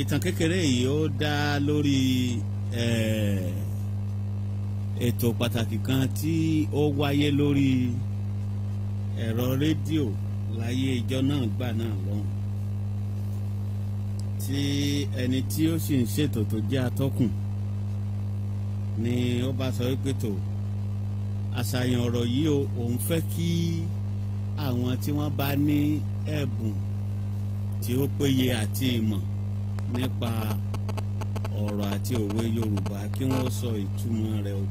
ìtàn kékeré yìí ó dá lórí ètò pàtàkì kan tí ó wáyé lórí ẹ̀rọ rédíò láyé ìjọ náà gbà náà lọ́hùn, tí ẹni tí ó sì ń ṣètò tó jẹ́ atọ́kùn ni ó bá sọ wípé tó àṣàyàn ọ̀rọ̀ yìí òun fẹ́ kí àwọn tí wọ́n bá ní ẹ̀bùn tí ó péye àti ìmọ̀ nípa ọ̀rọ̀ àti òwe Yorùbá kí wọ́n sọ ìtumọ̀ rẹ̀ o.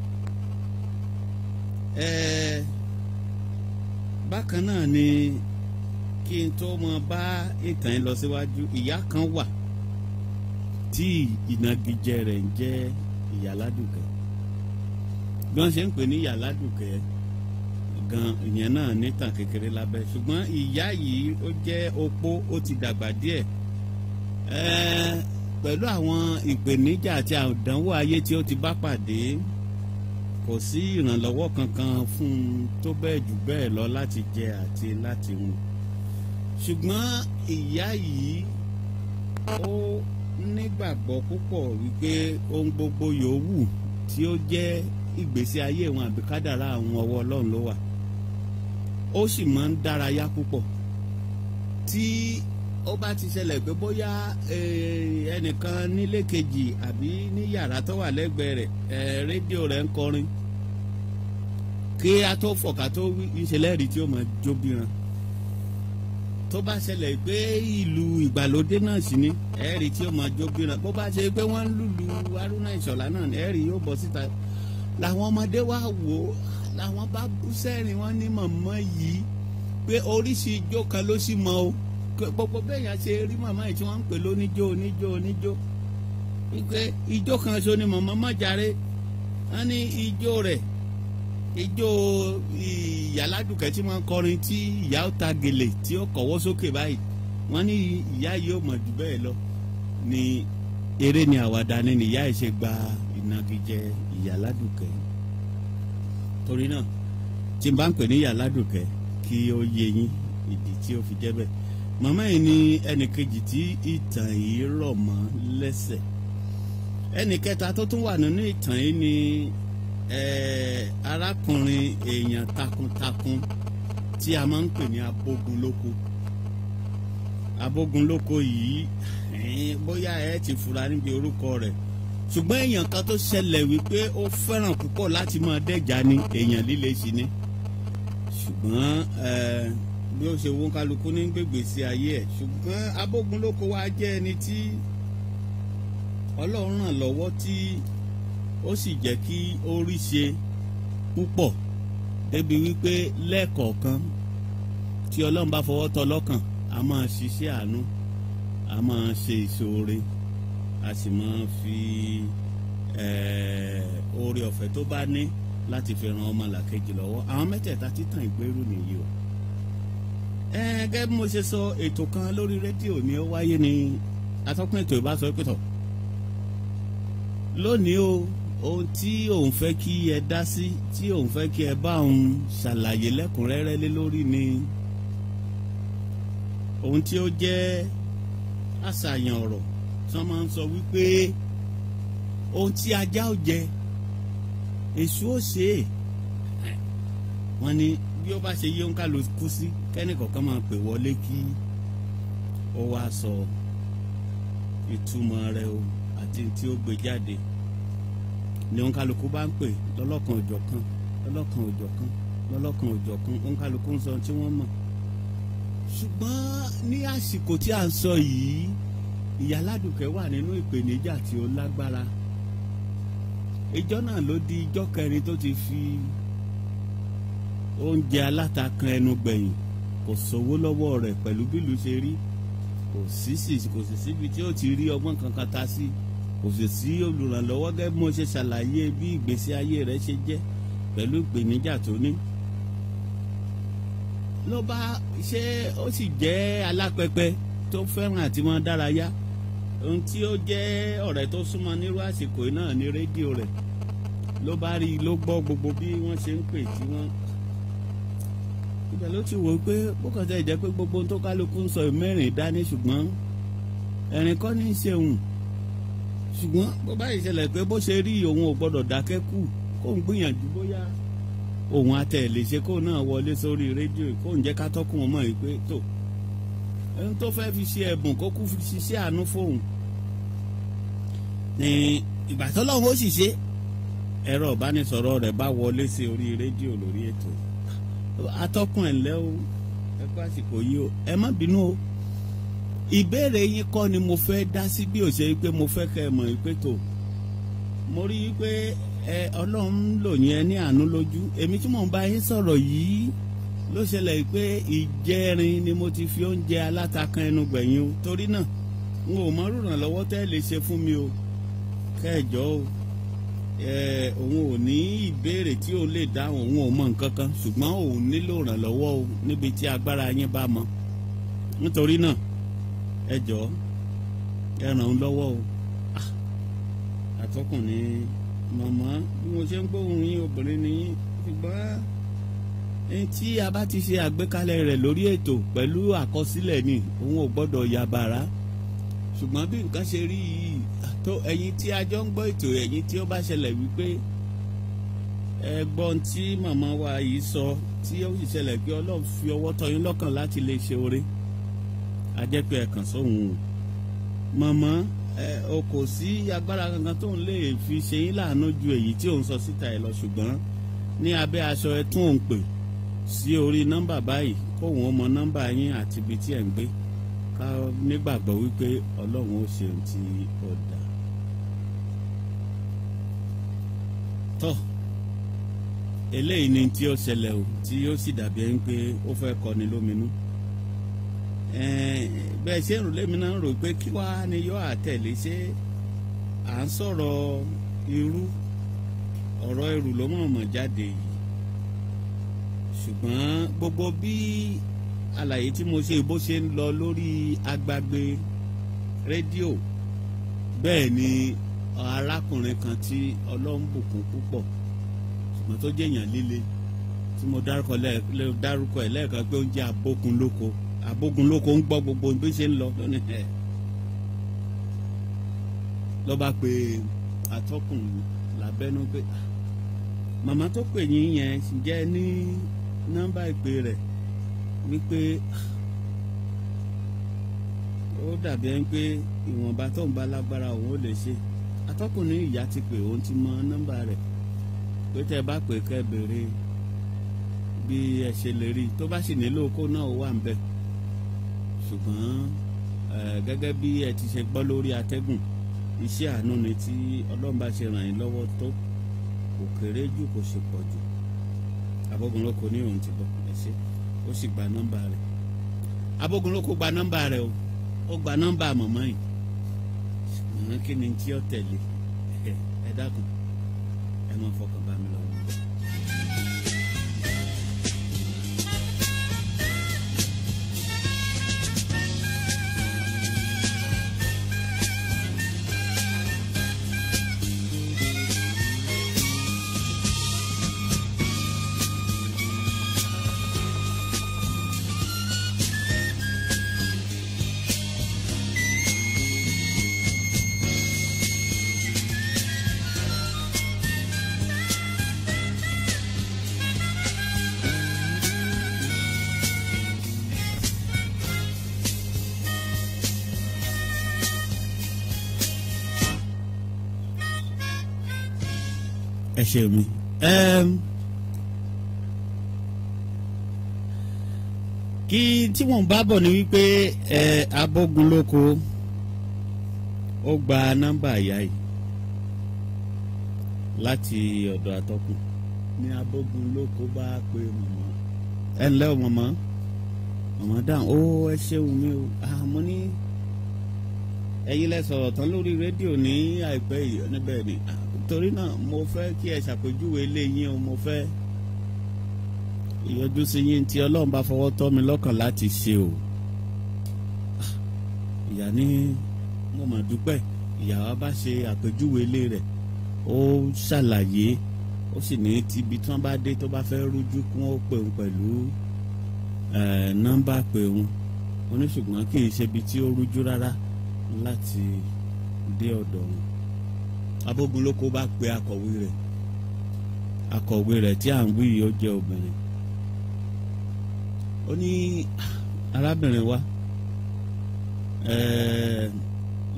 Bákan náà ni kí n tó mọ bá ìtàn lọ síwájú, ìyá kan wà tí ìnagijẹ rẹ̀ ń jẹ́ Ìyá Ládùkẹ́. Bí wọ́n ṣe ń pè ní Ìyá Ládùkẹ́ gan, ìyẹn náà nítàn kékeré lábẹ́, ṣùgbọ́n ìyá yìí ó jẹ́ opó, ó ti dàgbà díẹ̀. Pẹ̀lú àwọn ìpèníjà àti àdánwò ayé tí ó ti bá pàdé, kò sí ìrànlọ́wọ́ kankan fún un tó bẹ́ẹ̀ jù bẹ́ẹ̀ lọ láti jẹ àti láti mu. Ṣùgbọ́n ìyá yìí ó nígbàgbọ́ púpọ̀ wípé ohun gbogbo yòówù tí ó jẹ́ ìgbésí ayé wọn àbí kádàrá àwọn ọwọ́ Ọlọ́run ló wà. Ó sì máa ń dárayá púpọ̀. Tí ó bá ti ṣẹlẹ̀ pé bóyá ẹnìkan nílé kejì àbí ní yàrá tó wà lẹ́gbẹ̀ẹ́ rẹ̀ rédíò rẹ̀ ń kọrin, kí a tó fọ̀ká tó wí ìṣẹ̀lẹ̀ rí tí ó máa jó bíran. Tó bá ṣẹlẹ̀ pé ìlú ìgbàlódé náà sì ni ẹ̀rí tí ó máa jó bíran. Bó bá ṣe pé wọ́n ń lùlù Haruna Ìṣọ̀lá náà ẹ̀rí yóò bọ́ síta. Làwọn ọmọdé wá wò ó, làwọn bá bú sẹ́rìn, wọ́n ní màmá yìí pé oríṣi ijó kan ló sì mọ o. Gbogbo bẹ́ẹ̀yàn ṣe rí màmá yìí tí wọ́n ń pè lóníjó oníjó wípé ijó kan ṣo ni màmá má jàre. Wọ́n ní ijó rẹ̀, ijó Ìyá Ládùkẹ́ tí wọ́n kọrin tí ìyá ó ta gèlè tí ó kọ̀wọ́ sókè báyìí, wọ́n ní ìyá yìí ó mọ̀ jù bẹ́ẹ̀ lọ. Ní eré ni àwàdà ni ìyá yìí ṣe gba ìnagijẹ Ìyá Ládùkẹ́. Torí náà tí n bá ń pè ní Ìyá Ládùkẹ́ kí ó yé yín ìdí tí ó fi jẹ́ bẹ́ẹ̀. Màmá yìí ni ẹnì kejì tí ìtàn yìí rọ̀ mọ́ lẹ́sẹ̀. Ẹnì kẹta tó tún wà nínú ìtàn yìí ni arákùnrin èèyàn takuntakun tí a máa ń pè ní Abógunlóko. Abógunlóko yìí bóyá ẹ ti fura níbi orúkọ rẹ̀, ṣùgbọ́n èèyàn kan tó ṣẹlẹ̀ wípé ó fẹ́ràn púpọ̀ láti máa dẹ́jà ni, èèyàn líle sí ni. Ṣùgbọ́n bí ó ṣe wọ́n kálukú ní gbègbèsí ayé ẹ̀. Ṣùgbọ́n Abógunlóko wa jẹ́ ẹni tí Ọlọ́run ràn lọ́wọ́ tí ó sì jẹ́ kí ó rí ṣe púpọ̀, débi wípé lẹ́ẹ̀kọ̀ọ̀kan tí Ọlọ́run bá fọwọ́ tọ́ lọ́kàn, a máa ṣiṣẹ́ àánú, a máa ṣe ìṣoore, a sì máa fi oore ọ̀fẹ́ tó bá ní láti fi ran ọmọlàkejì lọ́wọ́. Àwọn mẹ́tẹ̀ẹ̀ta títàn ìgbérù nìyí o. Gẹ́gẹ́ bí mo ṣe sọ, ètò kan lórí rédíò ni ó wáyé ní atọ́kùn ètò ìbá sọ pé tọ̀ lónìí o, ohun tí òun fẹ́ kí ẹ dá sí, tí òun fẹ́ kí ẹ bá òun ṣàlàyé lẹ́kùnrẹ́rẹ́ lé lórí ni ohun tí ó jẹ́ àṣàyàn ọ̀rọ̀ tí wọ́n máa ń sọ wípé ohun tí ajá ò jẹ èṣù ò ṣe é. Wọ́n ní bí ó bá ṣe yé ń ká ló kú sí, kẹ́nìkọ̀ọ̀kan máa pè wọlé kí ó wá sọ ìtumọ̀ rẹ̀ o àti tí ó gbé jáde. Ní òǹkàlùkù bá ń pè lọ́lọ́kan òjọ̀kan òǹkàlùkù ń sọ tí wọ́n mọ̀. Ṣùgbọ́n ní àsìkò tí à ń sọ yìí, Ìyá Ládùkẹ́ wà nínú ìpèníjà tí ó lágbára. Ìjọ náà ló di ìjọ kẹrin tó ti fi oúnjẹ aláta kan ẹnu gbẹ̀yìn. Kò sówó lọ́wọ́ rẹ̀ pẹ̀lú bílù ṣe rí, kò sí síbi tí ó ti rí ọgbọ́n kankan ta sí, kò sì sí olùrànlọ́wọ́ gẹ́gẹ́ bí mo ṣe ṣàlàyé bí ìgbésí ayé rẹ̀ ṣe jẹ́ pẹ̀lú ìpèníjà tó ní. Ló bá ṣe ó sì jẹ́ alápẹpẹ tó fẹ́ràn àti máa dárayá. Ohun tí ó jẹ́ ọ̀rẹ́ tó súnmọ́ nírú àsìkò náà ní rédíò rẹ̀. Ló bá rí, ló gbọ́ gbogbo bí wọ́n ṣe ń pè tí wọ́n. Ibẹ̀ ló ti wò pé bó kàn tẹ́ jẹ́ pé gbogbo ohun tó kálukú ń sọ ìmẹ́rin dání, ṣùgbọ́n ẹ̀rín kọ́ ní í ṣe òun ṣùgbọ́n bó bá ìṣẹ̀lẹ̀ pé bó ṣe rí òun ò gbọ́dọ̀ dákẹ́ kù kó ń gbìyànjú bóyá òun àtẹ̀lé ṣe kó náà wọlé sórí rédíò kó ń jẹ́ ká tọ́kùn ọmọ yìí pé tó ẹni tó fẹ́ fi ṣe ẹ̀bùn kó kú fi ṣiṣẹ́ àánú fóun ní ìgbà tó lọ́wọ́ ó sì ṣe ẹ̀rọ ìbánisọ̀rọ̀ rẹ̀ bá wọlé sí orí rédíò lórí ètò atọ́kùn ẹ̀ lẹ́ o ẹ kó àsìkò yìí o ẹ má bínú o ìbéèrè yín kọ́ ni mo fẹ́ dá sí bí ó ṣe pé mo fẹ́ kẹ́ ẹ mọ̀ pé tó mo rí i pé ọlọ́run lò yẹn ní àánú lójú èmi tí mò ń bá yín sọ̀rọ̀ yìí ló ṣẹlẹ̀ pé ìjẹrin ni mo ti fi oúnjẹ alátakan ẹnu gbẹ̀yìn o torí náà n ò mọ ìrànlọ́wọ́ tẹ́ lè ṣe fún mi o kẹjọ o òun ò ní ìbéèrè tí ó lè dáhùn òun ò mọ nǹkan kan ṣùgbọ́n òun nílò ìrànlọ́wọ́ o níbi tí agbára yín bá mọ nítorí náà ẹ jọ̀ọ́ ẹ ràn án lọ́wọ́ o àtọkùn ni màmá bí mo ṣe ń gbóhùn yín obìnrin ni yín ṣùgbọ́n tí a bá ti ṣe àgbékalẹ̀ rẹ̀ lórí ètò pẹ̀lú àkọsílẹ̀ ni òun ò gbọ́dọ̀ ya bàrá ṣùgbọ́n bí nǹkan ṣe rí yìí tó ẹ̀yin tí a jọ ń gbọ́ ètò ẹ̀yin tí ó bá ṣẹlẹ̀ wípé ẹ̀gbọ́n tí màmá wa yìí sọ tí ó sì ṣẹlẹ̀ pé Ọlọ́run fi ọwọ́ tọ́ yín lọ́kàn láti lè ṣe oore a jẹ́ pé ẹ kàn sóhun o màmá o kò sí agbára kankan tó ń lè fi ṣe yín láàánú ju èyí tí òun sọ síta ẹ lọ ṣùgbọ́n ní abẹ́ aṣọ ẹ tún òun pè sí orí nọ́mbà báyìí kóhun ó mọ nọ́mbà yín àti ibi tí ẹ̀ ń gbé ká nígbàgbọ́ wípé Ọlọ́run ó ṣe ohun tí ó dá. tọ́ eléyìí ni tí ó ṣẹlẹ̀ o tí ó sì dàbí ẹni pé ó fẹ́ kọni lóminú bẹ́ẹ̀ ṣe ń rò lémi náà ń rò pé kí wàá ni yóò àtẹ̀lé ṣé à ń sọ̀rọ̀ irú ọ̀rọ̀ ẹrù ló mọ̀ọ́mọ̀ jáde yìí ṣùgbọ́n gbogbo bí àlàyé tí mo ṣe bó ṣe ń lọ lórí agbágbé rédíò bẹ́ẹ̀ ni arákùnrin kan tí Ọlọ́run bùkún púpọ̀ ṣùgbọ́n tó jẹ́ èèyàn líle tí mo dárúkọ ẹ̀ lẹ́ẹ̀kan pé ó ń jẹ́ abógunlóko ń gbọ́ gbogbo bí ṣe ń lọ lónìí ẹ̀ ló bá pe atọ́kùn lábẹ́nú pé màmá tó pè yín yẹn jẹ́ ní nọ́mbà ìpè rẹ̀ wípé ó dàbí ẹni pé ìwọ̀nba tó ń bá lágbára òun ò lè ṣe atọ́kùn ní ìyá ti pè òun ti mọ nọ́mbà rẹ̀ pé tẹ́ bá pè kẹ́ béèrè bí ẹ ṣe lè rí tó bá sì nílò kó náà wà ń bẹ̀ ṣùgbọ́n gẹ́gẹ́ bí ẹ ti ṣe gbọ́ lórí atẹ́gùn iṣẹ́ àánú ni tí Ọlọ́run bá ṣe ràn yín lọ́wọ́ tó kò kéré jù kò sì pọ̀ jù Abógunlóko ní òun ti bọ̀ ẹ ṣe ó sì gba nọ́mbà rẹ̀ Abógunlóko gba nọ́mbà rẹ̀ ó gba nọ́mbà mọ̀mọ́ yìí ṣùgbọ́n kí ni tí ó tẹ̀lé ẹ dákun ẹ máa fọkàn bá mi lọ. ẹ ṣe mi kí tí wọ́n bá bọ̀ ní wípé Abógunlóko ó gba nọ́mbà ìyá yìí láti ọ̀dọ̀ atọ́kùn ní Abógunlóko bá pe mọ̀mọ́ ẹ ǹlẹ́ o mọ̀mọ́ dáhùn ó ẹ ṣeun mi o àmọ́ ní ẹ̀yin lẹ sọ̀rọ̀ tán lórí rédíò ní àìpẹ́ yìí níbẹ̀ ni torí náà mo fẹ́ kí ẹ ṣàpèjúwe eléyìí o mo fẹ́ ìyọjú sí yín tí Ọlọ́run bá fọwọ́ tọ́ mi lọ́kàn láti ṣe o ìyá ní mo mà dúpẹ́ ìyàwó bá ṣe àpèjúwe ilé rẹ̀ ó ṣàlàyé ó sì ní tíbi tí wọ́n bá dé tó bá fẹ́ rújú kí wọ́n pè òun pẹ̀lú nọ́mbà pè òun ó ní ṣùgbọ́n kì í ṣe ibi tí ó rújú rárá láti dé ọ̀dọ̀ wọn. Abógunlóko bá pe akọ̀wé rẹ̀ tí à ń wí yìí ó jẹ́ obìnrin. Ó ní arábìnrin wa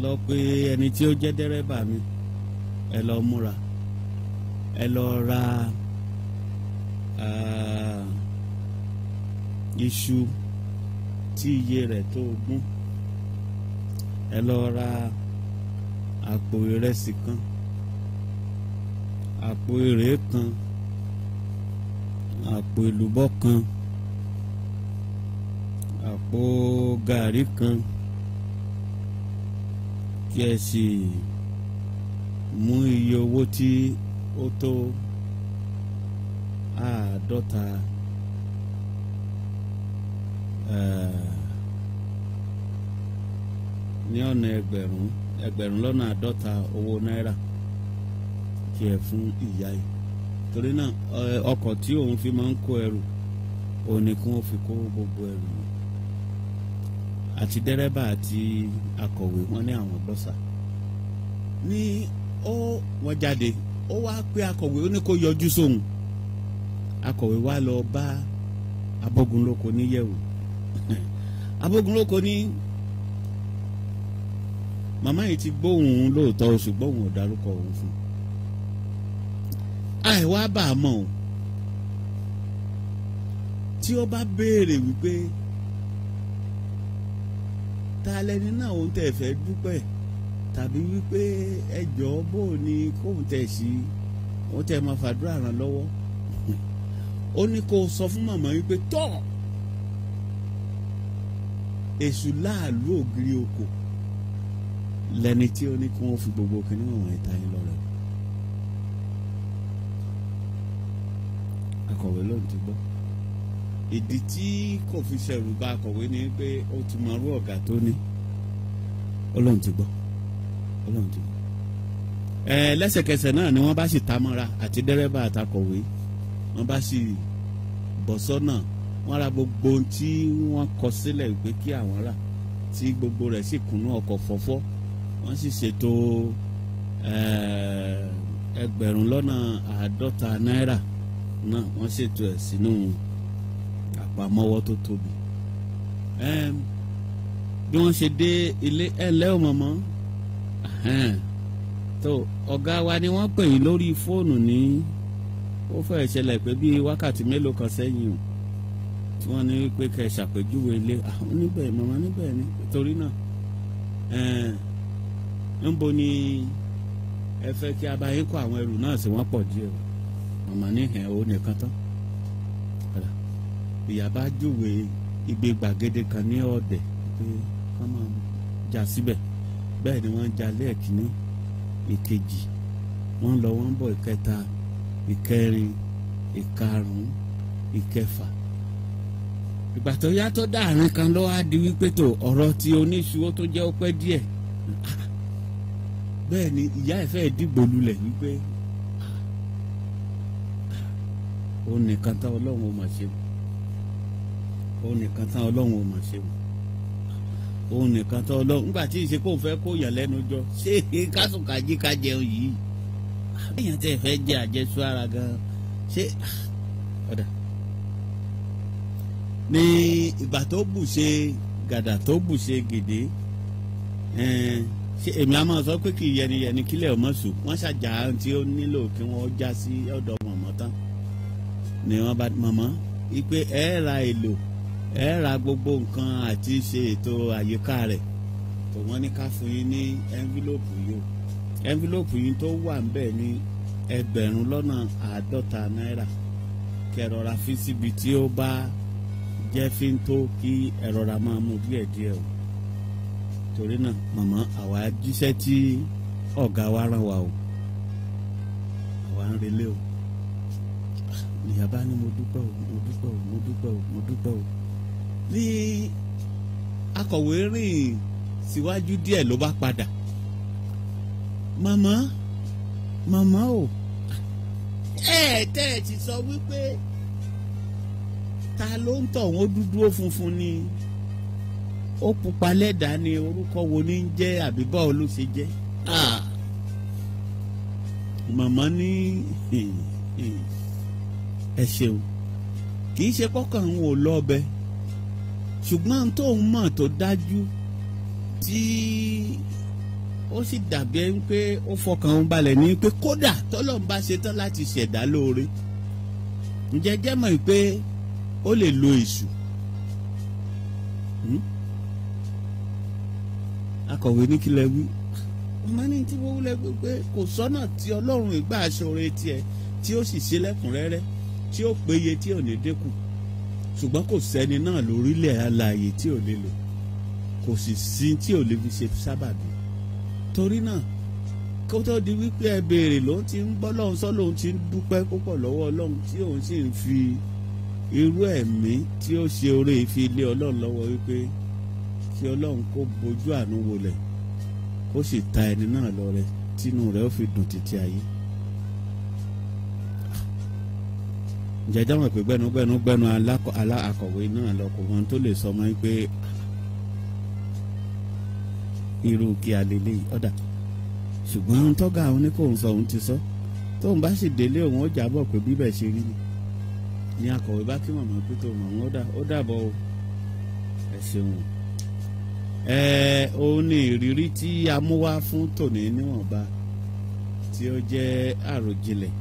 lọ pé ẹni tí ó jẹ́ dẹ́rẹ́bà mi, ẹ lọ múra, ẹ lọ ra iṣu tí iye rẹ̀ tó ogún, ẹ lọ ra àpò ìrẹsì kan, àpò ìrè kan, àpò èlùbọ́ kan, àpò gàrí kan, kí ẹ sì mú iye owó tí ó tó 50 ní ọ̀nà ẹgbẹ̀rún lọ́nà 50 owó náírà kí ẹ fún ìyá yìí. Torí náà ọkọ̀ tí òun fi máa ń kó ẹrù òun ni kí wọ́n fi kó gbogbo ẹrù wọn. Àti dẹ́rẹ́bà àti akọ̀wé wọn ní àwọn gbọ́sà. Ní wọ́n jáde, ó wá pé akọ̀wé ó ní kó yọjú sóhun. Akọ̀wé wá lọ bá Abógunlóko níyẹ̀wò. Abógunlóko ní màmá yìí ti gbóhùn òun lóòótọ́, ṣùgbọ́n òun ò dárúkọ òun fún un. Àìwá bá a mọ̀ ọ́ tí ó bá béèrè wípé ta lẹni náà òun tẹ̀ fẹ́ dúpẹ́, tàbí wípé ẹjọ́ bò ní kóun tẹ̀ sí òun tẹ̀ máa fàdúrà ràn lọ́wọ́, ó ní kó sọ fún màmá wípé tọ́ èṣù láàlú ògiri oko lẹni tí ó ní kí wọ́n fi gbogbo kìnìún wọn ìta yín lọ́rẹ̀. Akọ̀wé lóun ti gbọ́. Ìdí tí kò fi ṣẹ̀rù bá akọ̀wé ni pé ó ti mọ irú ọ̀gá tó ní. Ọlọ́run ti gbọ́. Lẹ́sẹ̀kẹsẹ̀ náà ni wọ́n bá sì ta mọ́ra, àti dẹ́rẹ́bà àtakọ̀wé wọ́n bá sì bọ̀ sọ́nà. Wọ́n ra gbogbo ohun tí wọ́n kọ sílẹ̀ pé kí àwọn rà, tí gbogbo rẹ̀ sì kúnnú ọkọ̀ fọ́fọ́. Wọ́n sì ṣètò ẹgbẹ̀rún lọ́nà 50 náírà náà, wọ́n ṣètò ẹ̀ sínú àpamọ́wọ́ tó tóbi. Bí wọ́n ṣe dé ilé, ẹ̀lẹ́ ò mọ̀mọ́, tó ọ̀gá wa ni wọ́n pè yín lórí fóònù ní ó fẹ́ ṣẹlẹ̀ pé bíi wákàtí mélòó kan sẹ́yìn o, tí wọ́n ní pé kẹ́ ẹ ṣàpèjúwe ilé. Àwọn níbẹ̀ mọ̀mọ́ níbẹ̀ ni, torí náà níbo ni ẹ fẹ́ kí a bá yín kó àwọn ẹrù náà sí? Wọ́n pọ̀ díẹ̀ o. Mọ̀mọ́ ní ó nìkan tán. Ìyá bá júwe ibi gbàgede kan ní ọ̀dẹ̀ pé wọ́n máa jà síbẹ̀. Bẹ́ẹ̀ ni wọ́n jà lẹ́ẹ̀kínní, ìkejì, wọ́n lọ wọ́n bọ̀, ìkẹta, ìkẹrin, ìkarùn-ún, ìkẹfà. Ìgbà tó yá tó dáàrin kan ló wá di wípé tó ọ̀rọ̀ tí oníṣu ó tó jẹ́ ó pẹ́ díẹ̀. Bẹ́ẹ̀ ni ìyá ẹ̀ fẹ́ dìgbò lulẹ̀ wípé ó nìkan tán Ọlọ́run ó mà ṣe wò, ó nìkan tán Ọlọ́run ó mà ṣe wò, ó nìkan tán Ọlọ́run. Nígbà tí ìṣe kó fẹ́ kó yàn lẹ́nu jọ, ṣé kásùnkájí ká jẹun yìí, èèyàn tẹ̀ fẹ́ jẹ àjẹsù ara gan-an, ṣé ọ̀dà. Ní ìgbà tó bù ṣe gàdà tó bù ṣe gèdè, ṣé èmi á máa sọ pé kì í yẹniyẹni kílẹ̀ ọmọ sùn. Wọ́n ṣàjà tí ó nílò kí wọ́n já sí ọ̀dọ̀ mọ̀mọ́ tán ni wọ́n bá mọ̀mọ́ wípé ra èlò, ra gbogbo nǹkan àti ṣe ètò àyíká rẹ̀. tó wọ́n ní ká fún yín ní ẹ́ńfílọ́pù yìí o ẹ́ńfílọ́pù yìí tó wà ń bẹ̀ ní 50 náírà kẹrọra fi síbi tí ó bá jẹ́ fi ń tó kí ẹ̀rọra máa mú díẹ̀díẹ̀ o torí náà màmá àwa jíṣẹ́ tí ọ̀gá wa rán wa o àwa ń relé o ìyàbá ni mo dúpẹ́ o mo dúpẹ́ o mo dúpẹ́ o mo dúpẹ́ o ní akọ̀wé rìn síwájú díẹ̀ ló bá padà màmá o tẹ́ ẹ ti sọ wípé ta ló ń tọ̀ wọ́n dúdú ó funfun ni ó pupa lẹ́dàá ni orúkọ wo ní ń jẹ́ àbí báwo ló ṣe jẹ́. màmá ní ẹ ṣeun kì í ṣe kọ́kàn ń wò lọ́bẹ ṣùgbọ́n tóun mọ̀ tó dájú tí ó sì dàbí ẹni pé ó fọkàn ń balẹ̀ ní pé kódà tọ́lọ́run bá ṣe tán láti ṣẹ̀dá lóore ǹjẹ́ jẹ́ mọ̀ pé ó lè lo èṣù. akọ̀wé ní kílẹ̀ wí ọmọ ní tí wọ́n wúlẹ̀ pé kò sọ́nà tí ọlọ́run ìgbà aṣọre tiẹ̀ tí ó sì ṣe lẹ́kùnrẹ́rẹ́ tí ó péye tí ò ní dínkù ṣùgbọ́n kò sẹ́ni náà lórílẹ̀ alààyè tí ò lè lò kò sì sí tí ò lè fi ṣe sábàbí torí náà kó tó di wípé ẹ béèrè lòun ti ń gbọ́ lọ́hùn sọ́ lòun ti ń dúpẹ́ púpọ̀ lọ́wọ́ ọlọ́run tí òun sì ń fi irú ẹ̀mí tí ó ṣe oore ìfi ilé ọlọ́run lọ́wọ́ wípé kí ọlọ́run kó bojú àánú wọlẹ̀ kó sì ta ẹni náà lọ́rẹ tínú rẹ̀ ó fi dùn títí ayé. jẹjẹ mọ̀ pé gbẹnugbẹnu akọ̀wé náà lọ kò mọ tó lè sọ mọ́ pé irú kí a lè lè ọ̀dà ṣùgbọ́n tọ́gà àwọn oníkóhùn sọ òun ti sọ tóun bá sì délé òun ó jábọ̀ pé bíbẹ̀ ṣe rí ni akọ̀wé bá kí mọ̀mọ́ pé tó mọ̀ ó dàbọ̀ o ẹ ṣeun òun ni ìrírí tí a mú wá fún tòní níwọ̀nba tí ó jẹ́ àròjinlẹ̀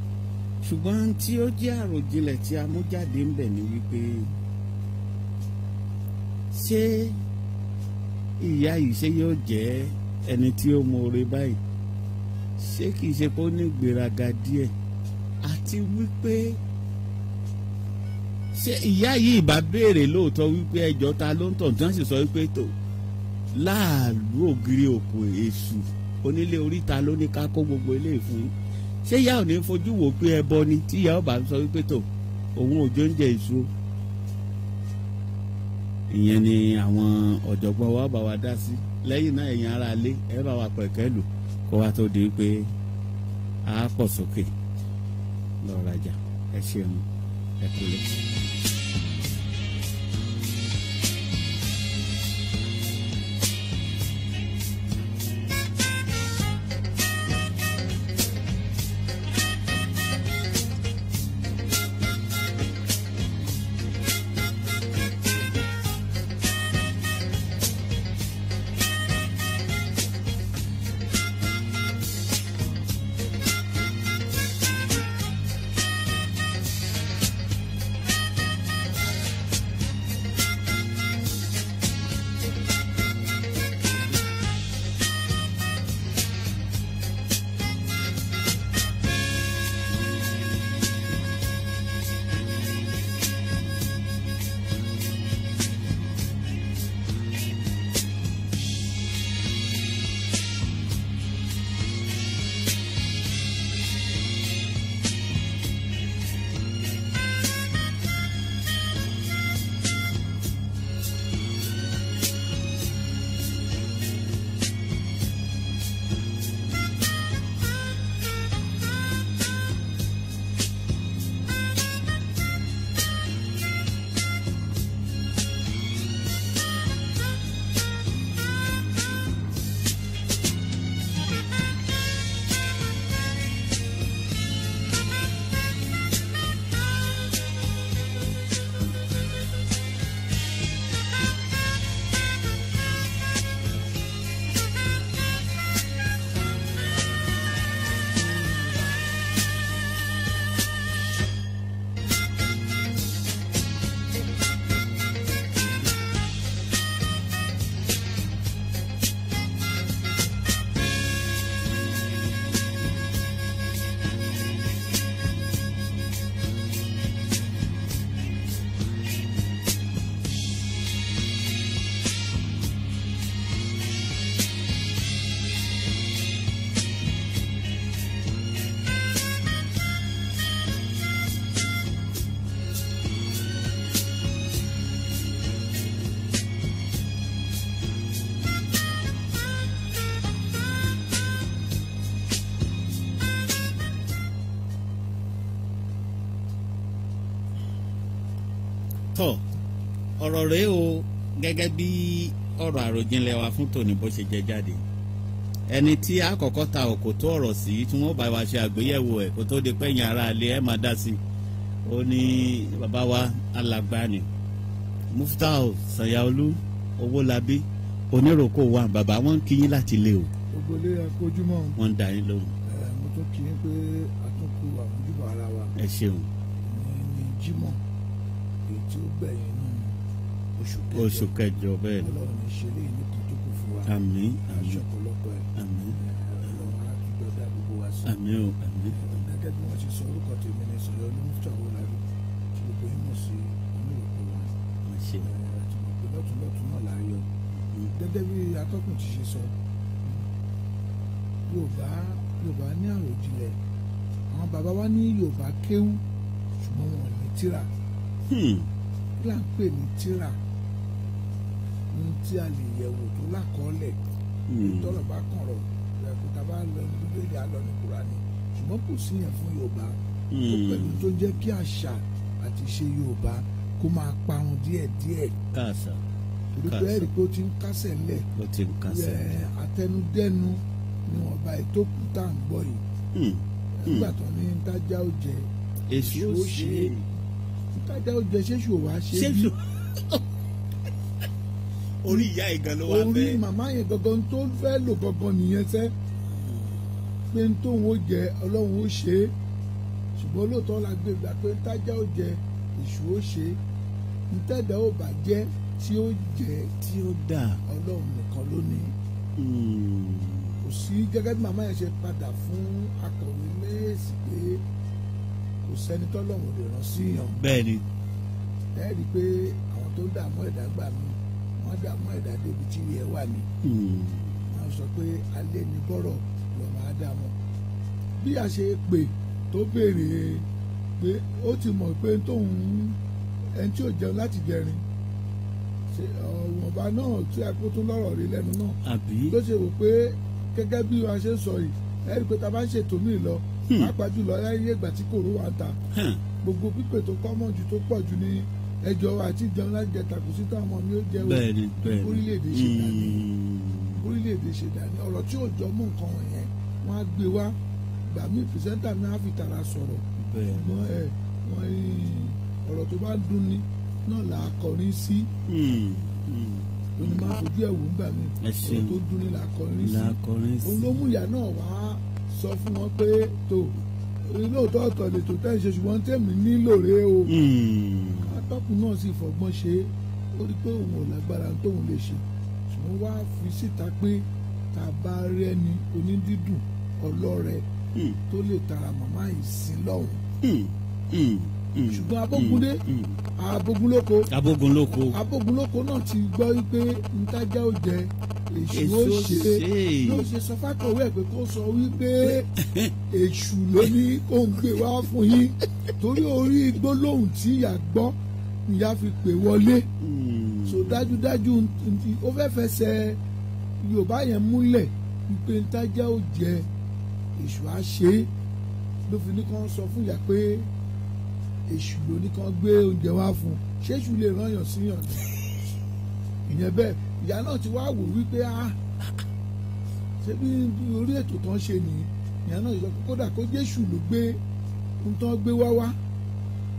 ṣùgbọ́n tí ó jẹ́ àròjinlẹ̀ tí a mú jáde ń bẹ̀ ni wípé ṣé ìyá yìí ṣé yóò jẹ́ ẹni tí ó mọ̀ọ́re báyìí ṣé kìí ṣe pé ó ní ìgbéraga díẹ̀ àti wípé ṣé ìyá yìí bá béèrè lóòótọ́ wípé ẹjọ́ ta ló ń tọ̀ tí wọ́n sì sọ wípé tó láàlú ògiri òkú èṣù onílé oríta ló ní ká kó gbogbo ilé fún yín ṣé ìyá ò ní fojú wò pé ẹbọ ni tí ìyá ọba sọ wípé tó òun ò jó ń jẹ èso. ìyẹn ni àwọn ọ̀jọ̀gbọ́n wa bá wa dá sí lẹ́yìn náà ẹ̀yin ará ilé ẹ bá wa pẹ̀kẹ́ lù kó wa tó di pé a pọ̀ sókè lọ́ọ́ rajà ẹ ṣeun ẹ kúlẹ̀. tọ̀ ọ̀rọ̀ rèé o gẹ́gẹ́ bí ọ̀rọ̀ àròjinlẹ̀ wa fún tòní bó ṣe jẹ jáde ẹni tí àkọ́kọ́ ta òkò tó ọ̀rọ̀ sí tí wọ́n bá wa ṣe àgbéyẹ̀wò ẹ̀ kó tó di pẹ́yìn ara ilé ẹ̀ máa dá sí i ó ní bàbá wa alàgbàni Muftau Sanyaolu Owólabí oníròkò wa bàbá wọn kí yín láti lé o. gbogbo ilé akójúmọ́. wọ́n ń dá yín lóhùn. mo tún kí yín pé àtúnkù àmójúbà ara wa. ẹ ṣeun. ní Jímọ̀ èyí tí ó gbẹ̀yìn nínú oṣù kẹjọ bẹ́ẹ̀ ni. Ọlọ́run ní ṣe léyìn ní kòtò kò fún wa. àmín aṣọ ọ̀pọ̀lọpọ̀ ẹ̀. àmín. Ọlọ́run á tún gbọ́dọ̀ gbogbo wa sí. àmín o àmín. gẹ́gẹ́ bí wọ́n ti sọ orúkọ tèmi ní Sanyaolu Muftau Owólabí tí gbogbo yín mọ̀ sí oníròkò wa. wọ́n ṣe. àti mọ̀ pé lọ́tún náà là á yọ. gẹ́gẹ́ bí atọ́kùn ti ṣe sọ Yorùbá ní àròjinlẹ̀ àwọn bàbá wa ní Yorùbá kéwú ṣùgbọ́n wọn ní tírà kí là ń pè ní tírà ní tí a lè yẹ̀wò tó lákọọ́lẹ̀ tọ́rọ̀ bá kàn rọ̀ ẹ̀kúta bá lọ ní Bíbélì á lọ ní Kùránì ṣùgbọ́n kò sí yẹn fún Yorùbá tó pẹ̀lú tó jẹ́ kí àṣà àti ṣe Yorùbá kó máa parun díẹ̀díẹ̀ káàsà torí pé ẹ̀rí pé ó ti ń kásẹ̀ ńlẹ̀ ó ti ń kásẹ̀ ńlẹ̀ àtẹnudẹ́nu ni wọ́n bá ètò kúta ń gbọ́ yìí nígbà tó ní ntájà ó jẹ èṣù ó ṣe é ntájà ó jẹ ṣéṣù ò wá ṣe bí orí ìyá ìgan ló wá fẹ́ orí màmá yẹn gangan tó fẹ́ lò gangan nìyẹn sẹ́ pé tóun ó jẹ Ọlọ́run ó ṣe é ṣùgbọ́n lóòótọ́ la gbé gbà pé ntájà ó jẹ èṣù ó ṣe é ntẹ́dà ó bàjẹ́ tí ó jẹ tí ó dà Ọlọ́run nìkan ló ní kò sí gẹ́gẹ́ bí màmá yẹn ṣe padà fún akọ̀wé léèsì pé kò sẹ́ni tọ́lọ́run lè rán sí yàn. bẹ́ẹ̀ ni. ẹ rí i pé àwọn tó dààmú ẹ̀dá gbà mí wọ́n dààmú ẹ̀dá débi tí ilé ẹ̀ wà ní. wọ́n sọ pé alẹ́ ní bọ́rọ̀ lọ́mọ ádámọ̀. bí a ṣe pè tó béèrè pé ó ti mọ̀ pé tóun ẹni tí ò jẹun láti jẹrin ọ̀wọ̀nba náà tí a kó tún lọ́rọ̀ rí lẹ́nu náà. àbí. ló ṣe wò pé gẹ́gẹ́ bí wàá ṣe ń sọ yìí ẹ rí i pé tá a bá ń ṣètò míì lọ pàápàá jùlọ láyé ìgbà tí kòró wà ń ta gbogbo pípè tó kọ́mọ̀ jù tó pọ̀ jù ní ẹjọ́ àti ìjẹun láti jẹ tàkùsí táwọn ọmọ mi ó jẹ́ orílẹ̀-èdè ṣe dání orílẹ̀-èdè ṣe dání ọ̀rọ̀ tí ò jọ mú nǹkan wọ̀nyẹn wọ́n á gbé wá gbà mí pìrìsẹ́ńtà mi á fi tàrà sọ̀rọ̀ ṣùgbọ́n ọ̀rọ̀ tó bá dùn ní náà là á kọrin sí òní máa fojú ẹ̀ wò ń gbà mí ọ̀rọ̀ tó dùn ní là á kọrin sí òun ló mú ìyá náà wá sọ fún wọn pé tó lóòótọ́ ọ̀tọ̀ lè tó tẹ́ ṣe ṣùgbọ́n tèmi nílò rẹ o atọ́kùn náà sì fọgbọ́n ṣe ó rí pé òun ò lágbára tóun lè ṣe ṣùgbọ́n wá fi síta pé tá a bá rẹ́ni onídídùn ọlọ́rẹ tó lè tara màmá yìí sí lọ́hùn ṣùgbọ́n abógunlóko náà ti gbọ́ wípé ntájà ó jẹ èṣù ó ṣe ló ṣe sọ fákọ̀wé ẹ̀ pé kó sọ wípé èṣù ló ní kó ń gbé wá fún yín torí orí gbólóhùn tí ìyá gbọ́ ìyá fi pè wọlé so dájúdájú ó fẹ́ fẹsẹ̀ Yorùbá yẹn múlẹ̀ wípé ntájà ó jẹ èṣù á ṣe ló fi ní kán sọ fún ìyá pé èṣù ló ní kán gbé oúnjẹ wá fún ṣéṣù lè rányàn síyàn ìyẹn bẹ́ẹ̀ ìyá náà ti wá wò wípé ṣé bí orí ètò tán ṣe nìyí ìyá náà sọ kódà kó jésù ló gbé ohun tán gbé wá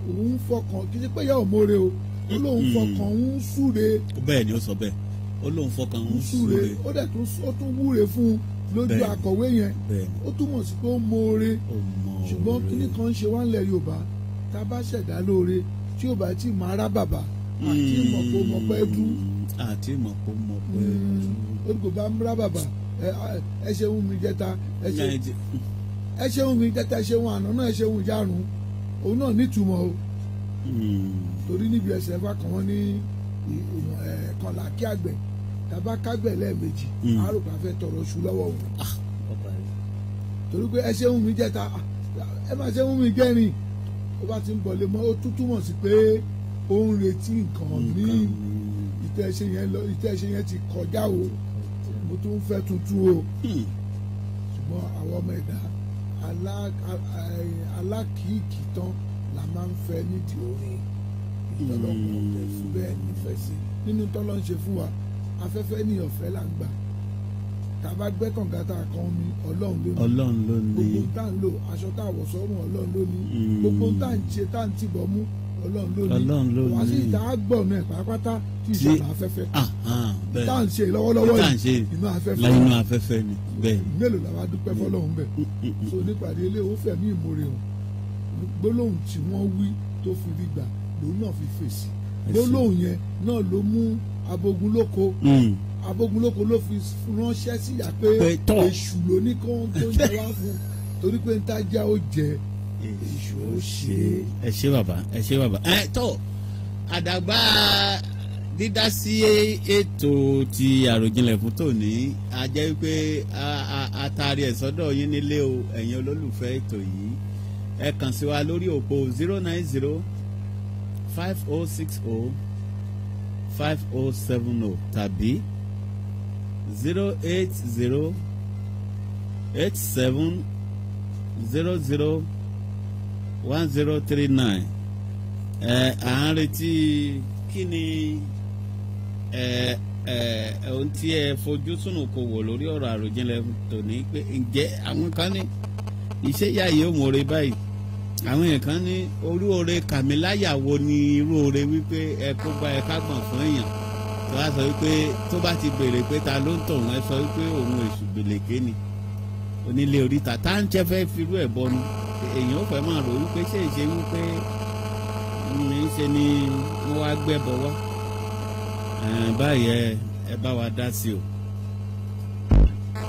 òun fọkàn kì í ṣe pé ìyá ò mórè o ó lóun fọkàn ń súre. bẹ́ẹ̀ ni ó sọ bẹ́ẹ̀ ó lóun fọkàn ń súre. ó dẹ̀ tún wúre fún un lójú akọ̀wé yẹn ó túmọ̀ sí pé ó mórè ṣùgbọ́n kíní kan ń ṣe wá ńlẹ̀ Yorùbá tá a bá ṣẹ̀dá lóore tí ò bá tí ì máa rá bàbá àti ìmọ̀pọ̀ mọ̀pẹ́ bú. àti ìmọ̀pọ̀ mọ̀pẹ́ bú. olùkọ́ bá ń rá bàbá ẹ ṣeun mi jẹta ẹ ṣeun mi jẹta ẹ ṣeun àná náà ẹ ṣeun ìjárun òun náà nítumọ̀ o. torí níbi ẹsẹ̀ fà kàn wọ́n ní kànlá kí àgbẹ̀ tàbá kágbẹ̀ lẹ́ẹ̀mejì àròkà fẹ́ tọrọ oṣù lọ́wọ́ òun. torí pé ẹ ṣeun mi jẹta ẹ má ṣeun mi jẹrin ó bá ti ń bọ̀lé mọ́ ó tún túmọ̀ sí pé ó ń retí nǹkan ní ìtẹ́ṣe yẹn ti kọjá o mo tún fẹ́ tuntun o ṣùgbọ́n àwọn ọmọ ẹ̀dá alákìíkì tán la máa ń fẹ́ nídìí orin ìtọ́lọ́mọ ọ̀tẹ̀ fún bẹ́ẹ̀ nífẹ̀ẹ́ sí nínú tọ́lọ́ ń ṣe fún wa afẹ́fẹ́ ní ọ̀fẹ́ là ń gbà tá a bá gbẹ́ kànga tá a kan omi Ọlọ́run ló ní gbogbo tá à ń lò aṣọ tá a wọ̀ sọ́rùn Ọlọ́run ló ní gbogbo tá à ń ṣe tá à ń tìbọ̀ mú Ọlọ́run ló ní wá sí ìta àgbọ̀n náà pátápátá tí ìṣàlà afẹ́fẹ́ tá à ń ṣe lọ́wọ́lọ́wọ́ yìí inú afẹ́fẹ́ ni bẹ́ẹ̀ mélòó la wá dúpẹ́ fọlọ́run bẹ̀ so nípàdé ilé ó fẹ̀mí ìmoore hàn gbólóhùn tí wọ́n wí tó fi rí gbà lòun náà fi fèsì gbólóhùn yẹn náà ló mú abogunlóko ló fi ránṣẹ́ síyà pé èṣù ló ní kó tó ń jẹ wá fún torí pé ń tájà ó jẹ èṣù ó ṣe. ẹ ṣé bàbá tó àdàgbà dídá sí ètò ti àròjinlẹ̀ fún tòní a jẹ́ pé àtàrí ẹ̀ sọ́dọ̀ yín nílé o ẹ̀yin olólùfẹ́ ètò yìí ẹ kàn sí wa lórí òpó 090-5060-5070 tàbí 080-8700-1039 à ń retí kí ni ohun tí ẹ fojú sùnùkù wò lórí ọ̀rọ̀ àròjinlẹ̀ tòní pé ǹjẹ́ àwọn kan ní iṣẹ́ yà yóò mọ̀ọ́rẹ́ báyìí àwọn èèyàn ní orí oore kàmíláyà wo ni irú oore wípé ẹ kó gba ẹ kágbọ̀n fún èèyàn tó bá sọ wípé tó bá ti béèrè pé ta ló ń tọ̀ wọ́n ẹ sọ wípé òun èṣù gbèlèké ni onílé oríta tá ń jẹ́ fẹ́ firú ẹ̀ bọnu èèyàn ò fẹ́ máa rò wípé ṣé ìṣe wípé ṣe ni wọ́n wá gbẹ́bọ wá báyìí ẹ bá wa dá sí o.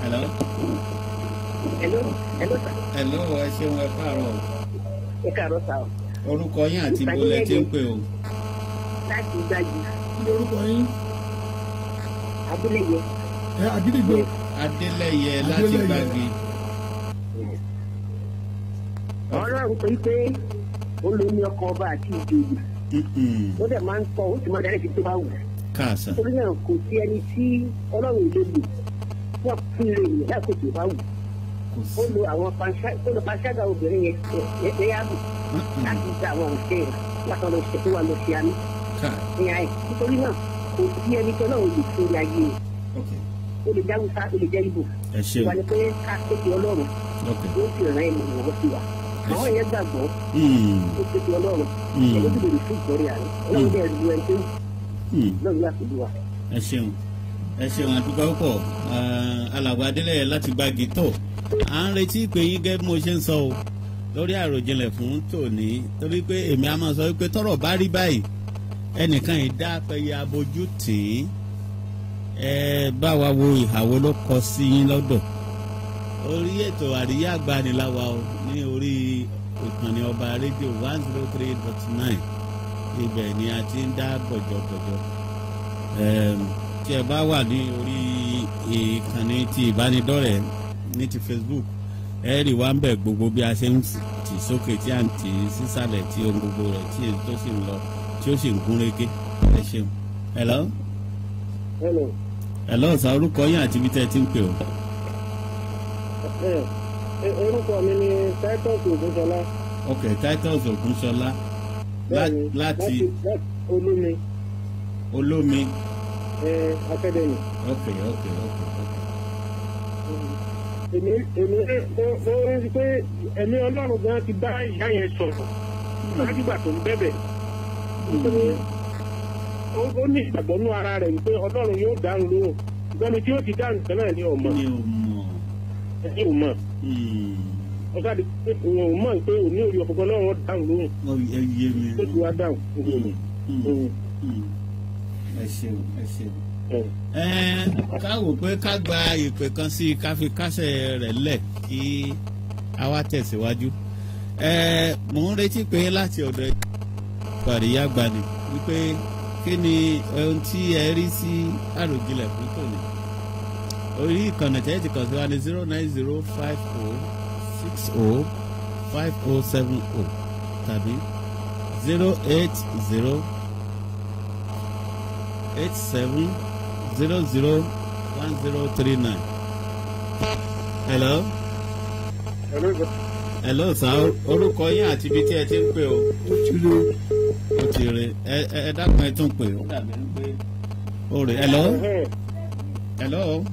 hello ẹ ṣeun ẹ káàárọ̀ o. ẹ káàárọ̀ sá o. orúkọ yín àti ìbólẹ̀ tí ń pè o. láti Gbági. kí ni orúkọ yín. Adélẹ́yẹ. Àgídìgbò. Adélẹ́yẹ láti Gbági. Ọlọ́run pé ó lè ní ọkọ ọba àti ìjòyè. ó dẹ̀ máa ń kọ́ ó sì máa darí ibi tó bá wù. káàsà. nítorí náà kò sí ẹni tí Ọlọ́run ò lè lò fún ilé ìyẹn láti tó bá wù. ó lo àwọn panṣágà obìnrin yẹn yáàbù láti gba àwọn òṣèré rẹ̀ látọ̀ lọ ṣe tó wà lọ sí àmì. nítorí náà kò sí ẹni tí Ọlọ́run lè fún ilé ayé rẹ̀. ó lè jẹ́ Hausa ó lè jẹ́ Ìgbò. ìwà ni pé ká kéde Ọlọ́run ó sì rán ẹ̀mí ìwọ̀n sí wa. àwọn yẹn gbàgbọ́ ó kéde Ọlọ́run ẹ̀rọ tó lè fún ìgbọ́rí àná Ọlọ́run dẹ̀ lu ẹni tó lọ́run láti lù wá. ẹ ṣeun àdúgbò púpọ̀ alàgbà Adélẹ́yẹ láti Gbági tó à ń retí pé yín gẹ́gẹ́ bí mo ṣe ń sọ o lórí àròjinlẹ̀ fún tòní torí pé èmi á máa sọ wípé tọ́rọ̀ bá rí báyìí ẹnìkan yìí dá apẹyẹ abojú tì í ẹ bá wa wo ìhàwó ló kọ sí yín lọ́dọ̀ orí ètò àríyá àgbàniláwa o ní orí ìkànnì ọba rédíò 103.9 ibẹ̀ ni a ti ń dá gbọ̀jọ̀gbọ̀jọ̀ tí ẹ bá wà ní orí ìkànnì ti ìbánidọ́rẹ̀ẹ́ ní ti Facebook ẹ rí wa ń bẹ̀ gbogbo bí a ṣe ń tì sókè tí à ń tì sísàlẹ̀ tí ohun gbogbo rẹ̀ tí èyí tó sì ń lọ tí ó sì ń gún régé ẹ ṣeun. hello sà orúkọ yín àti ibi tẹ́ ẹ ti ń pè o. orúkọ mi ni Titus Ògúnṣọlá. ok Titus Ògúnṣọlá láti olómi. Academy. ok. èmi mo rí pé ẹ̀mí Ọlọ́run gan ti bá ìyá yẹn sọ̀rọ̀ látìgbà tó ń bẹ̀bẹ̀ nítorí ó ní ìgbàgbọ́ nú ara rẹ̀ wípé Ọlọ́run yóò dáhùn lóhùn ìgbọ́ni tí ó ti dáhùn kan náà ní ọmọ ẹni ò mọ̀ ọ̀sáàdì pé òun ò mọ̀ pé òní orí ọ̀pọ̀pọ̀ náà wọ́n dáhùn lóhùn tó ti wá dáhùn ẹ ṣeun. ká wò pé ká gba ìpè kan sí i ká fi kásẹ̀ rẹ̀ lẹ̀ kí a wá tẹ̀síwájú mò ń retí pé láti ọ̀dọ̀ àríyá gbani wípé kí ni ohun tí ẹ rí sí àròjinlẹ̀ fún tòní orí ìkànnì tẹ́ ti kàn sí wa ní 09050605070 tàbí 08087001039. hello sir orúkọ yín àti ibi tí ẹ ti ń pè o. ó ti rè ẹ dákun ẹ tún pè ó dàbí ń pè ó rè hello. hello.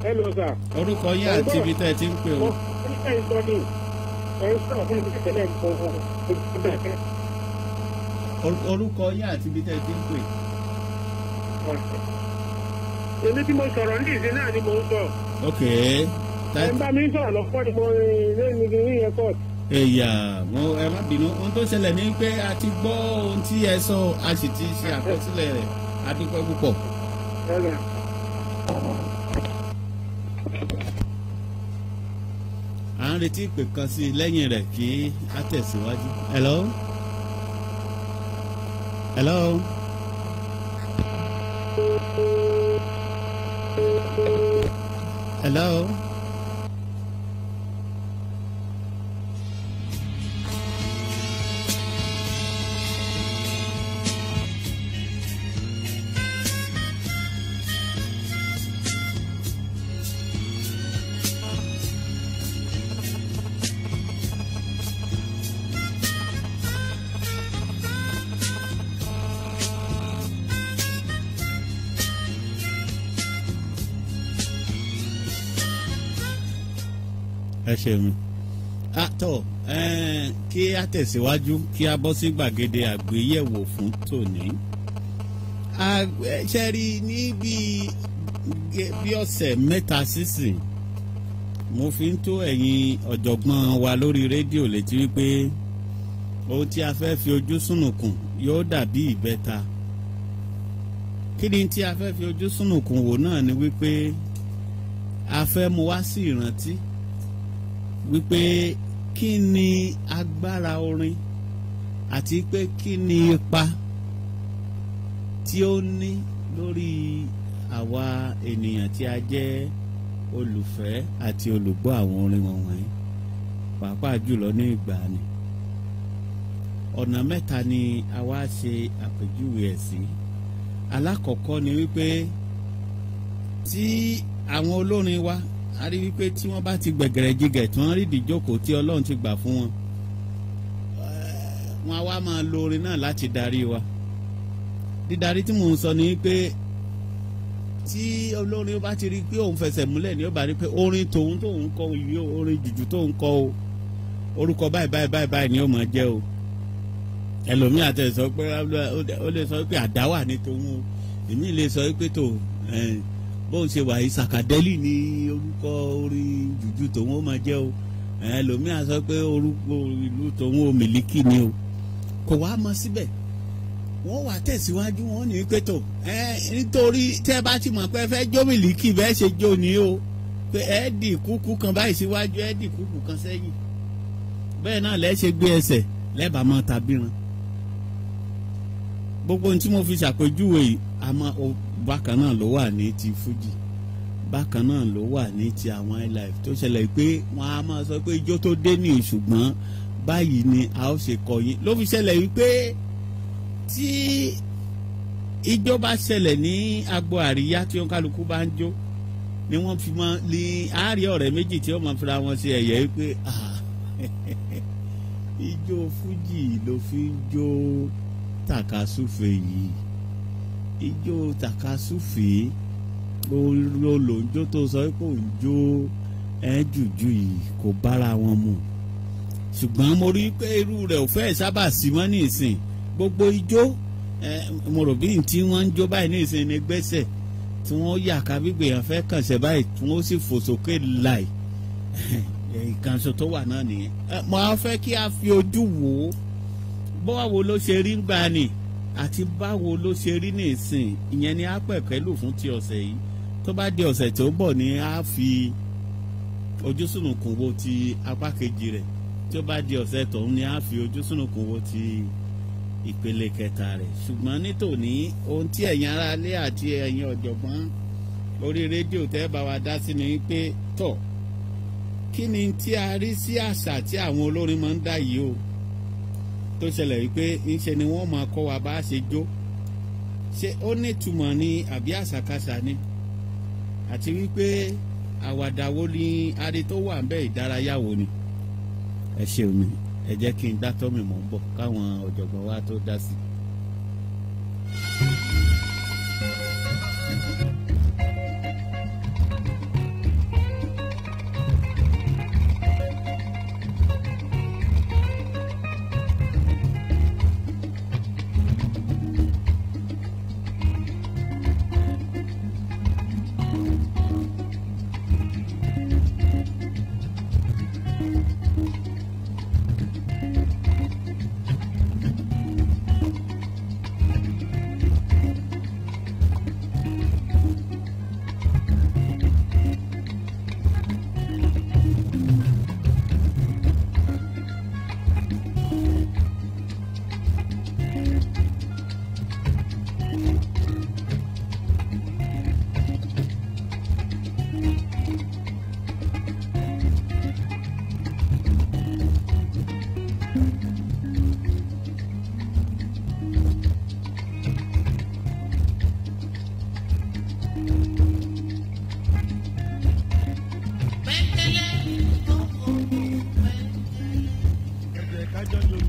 hello sir. orúkọ yín àti ibi tẹ́ ẹ ti ń pè o. orúkọ yín àti ibi tẹ́ ẹ ti ń pè. èmi tí mo sọ̀rọ̀ ní ìsìn náà ni mo ń sọ. ok. ẹ ń bá mi sọ̀rọ̀ lọ́pọ̀ ni mo lé ní airport. èyà mo ẹ má bínú ohun tó ṣẹlẹ̀ ní pé a ti gbọ́ ohun tí ẹ sọ a sì ti ṣe àkọsílẹ̀ rẹ̀ a dúpẹ́ púpọ̀. à ń retí ìpè kan sí i lẹ́yìn rẹ̀ kí a tẹ̀síwájú. hello. hello. hello. ẹ ṣeun àtọ kí a tẹ̀síwájú kí a bọ́ sí gbàgede àgbéyẹ̀wò fún tòní. ṣe rí ní bí ọ̀sẹ̀ mẹ́ta sísìn mo fi ń tó ẹ̀yin ọ̀jọ̀gbọ́n wa lórí rédíò létí wípé ohun tí a fẹ́ fi ojú sùnùkùn yóò dàbí ìbẹ́ta. kí ni tí a fẹ́ fi ojú sùnùkùn wò náà ni wípé a fẹ́ mú wá sí ìrántí wípé kí ni agbára orin àti pé kí ni ipa tí ó ní lórí àwa ènìyàn tí a jẹ́ olùfẹ́ àti olùgbọ́ àwọn orin wọ̀nyí pàápàá jùlọ ní ìgbàanì. ọ̀nà mẹ́ta ni a wá ṣe àpèjúwe ẹ̀ sí. alákọ̀ọ́kọ́ ni wípé tí àwọn olórin wa a rí wípé tí wọ́n bá ti gbẹ̀gẹ̀rẹ̀ jígẹ̀ tí wọ́n rí ìdíjókòó tí Ọlọ́run ti gbà fún wọn wọ́n á wá máa lo orin náà láti darí wa. dídarí tí mò ń sọ ni pé tí olórin ó bá ti rí pé òun fẹsẹ̀ múlẹ̀ ni ó bá rí pé orin tóun kọ yìí orin jùjú tóun kọ o orúkọ báyìí ni ó máa jẹ́ o. ẹlòmíì àti ẹ̀ sọ pé ó lè sọ pé àdáwà ni tòun o èmi lè sọ pé tó bóun ṣe wà yìí sàkàdẹ́lì ní orúkọ orin jùjú tòun ó máa jẹ́ o ẹlòmíà sọ pé orúkọ ìlú tòun ó Mílíkì ni o kò wá mọ síbẹ̀ wọ́n wà tẹ̀síwájú wọn ní pé tó nítorí tẹ́ bá ti mọ̀ pé fẹ́ jó Mílíkì bẹ́ẹ̀ ṣe jó ni o pé ẹ dì kúkú kan báyìí síwájú ẹ dì kúkú kan sẹ́yìn bẹ́ẹ̀ náà lẹ́ ṣe gbé ẹsẹ̀ lẹ́bàá mọ́ tàbíran gbogbo ohun tí mo fi ṣàpèjúwe yìí àmọ́ bákan náà ló wà ní ti Fuji bákan náà ló wà ní ti àwọn highlife tó ṣẹlẹ̀ pé wọ́n á máa sọ pé ijó tó dé ní ṣùgbọ́n báyìí ni a ó ṣe kọ yín ló fi ṣẹlẹ̀ wípé tí ijó bá ṣẹlẹ̀ ní agbo àríyá tí oníkálukú bá ń jó ni wọ́n fi mọ́ ní àárín ọ̀rẹ́ méjì tí ó máa fira wọn ṣe ẹ̀yẹ wípé ijó Fuji ló fi ń jó tàkasúfè yìí ijó tàkasúfè olóńjó tó sọ pé òun jó jùjú yìí kò bára wọn mu ṣùgbọ́n mo rí pé irú rẹ̀ ò fẹ́ sábà sí mọ́ ní ìsìn gbogbo ijó mo rò bí tí wọ́n ń jó báyìí ní ìsìn ní gbẹ́sẹ̀ tí wọ́n yà ká gbígbé yẹn fẹ́ kànṣẹ́ báyìí tí wọ́n sì fò sókè láì ìkànṣó tó wà náà nìyẹn mo á fẹ́ kí a fi ojú wò ó báwo ló ṣe rí gbà ní àti báwo ló ṣe rí ní ìsìn ìyẹn ni a pẹ̀kẹ́lù fún ti ọ̀sẹ̀ yìí tó bá di ọ̀sẹ̀ tó bọ̀ ni a fi ojú sùnùkùn wo ti apá kejì rẹ̀ tí ó bá di ọ̀sẹ̀ tọ̀hún ni a fi ojú sùnùkùn wo ti ìpele kẹta rẹ̀ ṣùgbọ́n nítòní ohun tí ẹ̀yin ará ilé àti ẹ̀yin ọ̀jọ̀gbọ́n orí rédíò tẹ́ bá wa dá sí ni pé tọ̀ kí ni tí a rí sí àṣà tí àwọn olórin máa ń dá yìí o tó ṣẹlẹ̀ wípé ńṣe ni wọ́n máa kọ́ wa bá a ṣe jó ṣé ó nítumọ̀ ni àbí àṣàkáṣà ni àti wípé àwàdà wo ni adé tó wà ńbẹ̀ ìdárayá wo ni ẹ ṣeun mi ẹ jẹ́ kí n dá tọ́mì mọ́ ń bọ̀ káwọn ọ̀jọ̀gbọ́n wa tó dá sí i.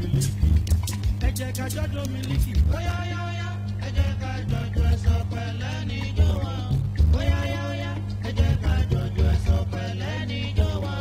mílíkì. Ẹ jẹ́ ká jọjọ́ mílíkì. Óyá óyá óyá. Ẹ jẹ́ ká jọjọ́ ẹ̀sọ́ pẹ̀lẹ́ níjó wa. Óyá óyá óyá. Ẹ jẹ́ ká jọjọ́ ẹ̀sọ́ pẹ̀lẹ́ níjó wa.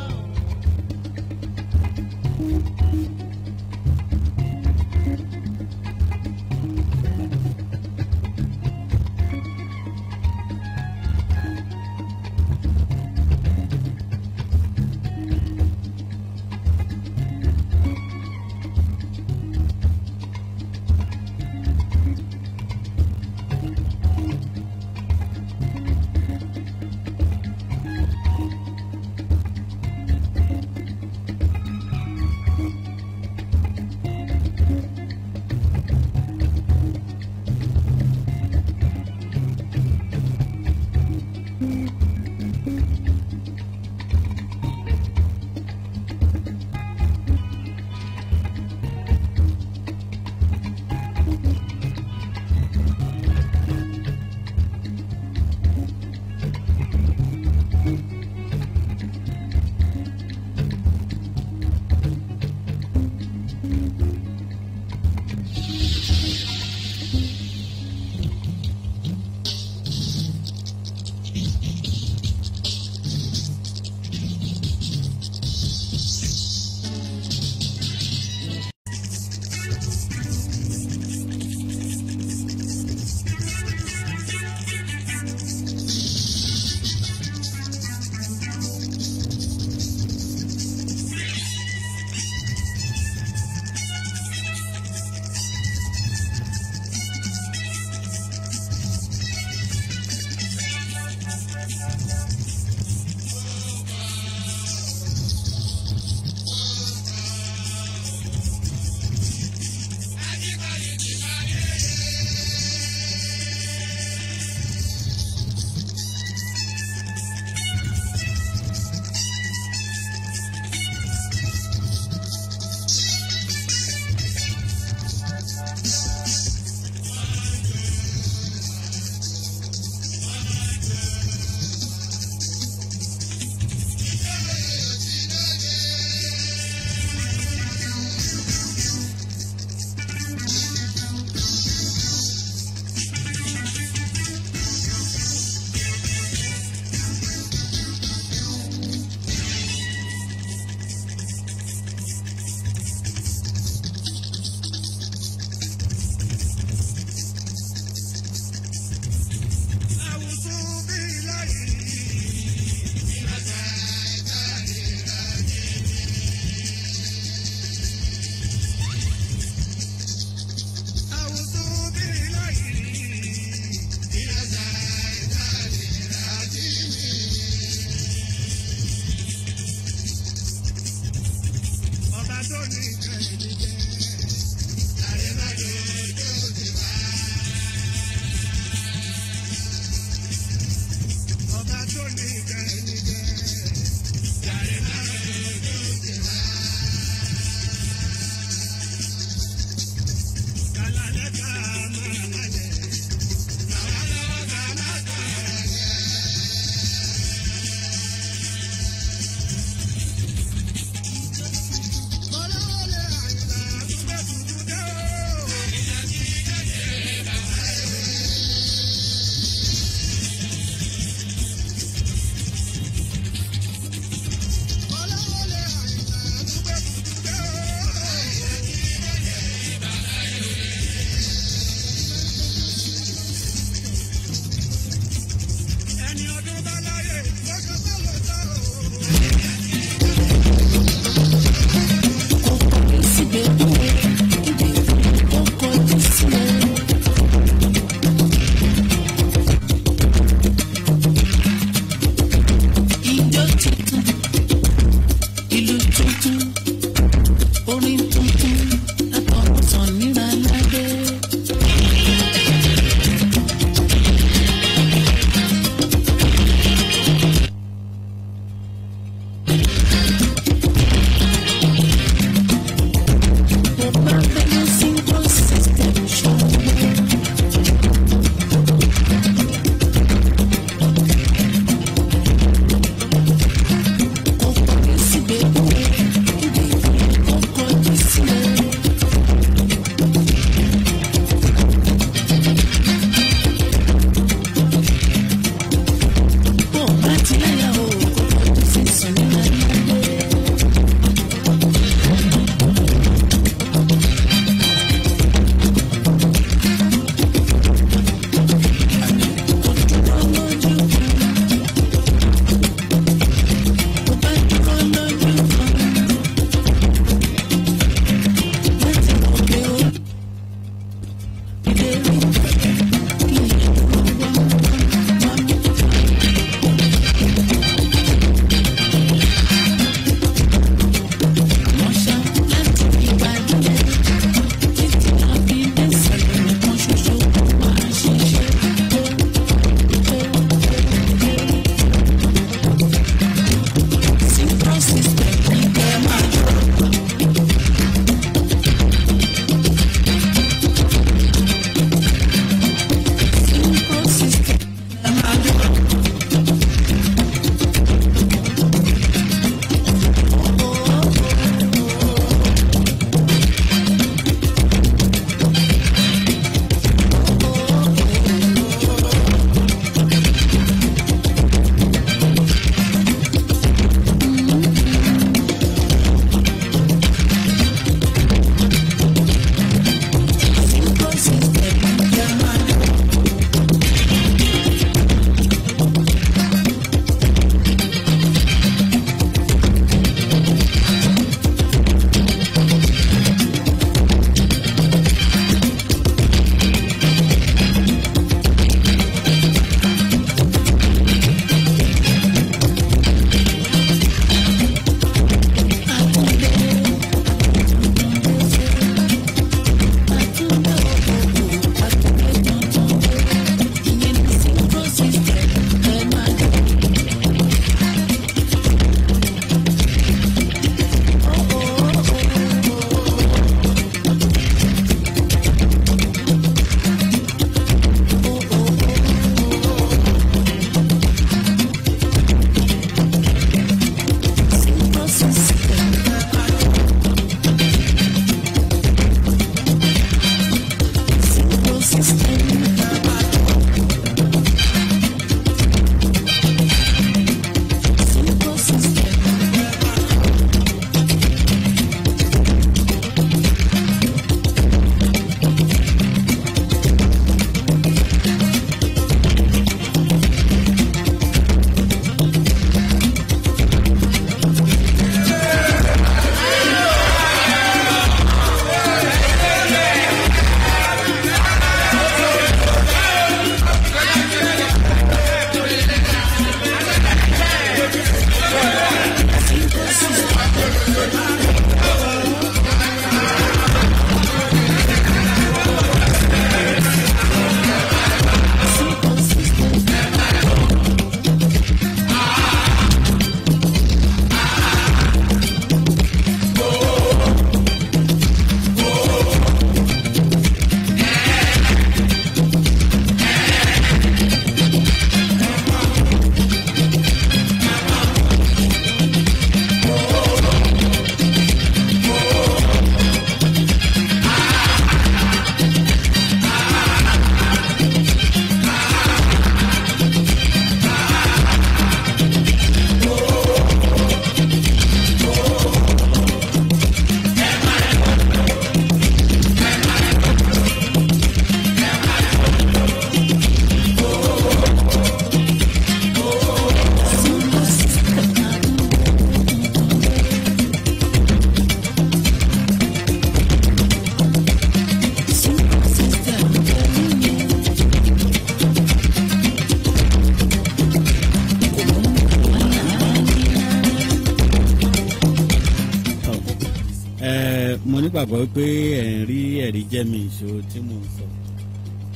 nígbàgbọ́ pé ẹ̀ ń rí ẹ̀rí jẹ́mi ìṣó tí mò ń sọ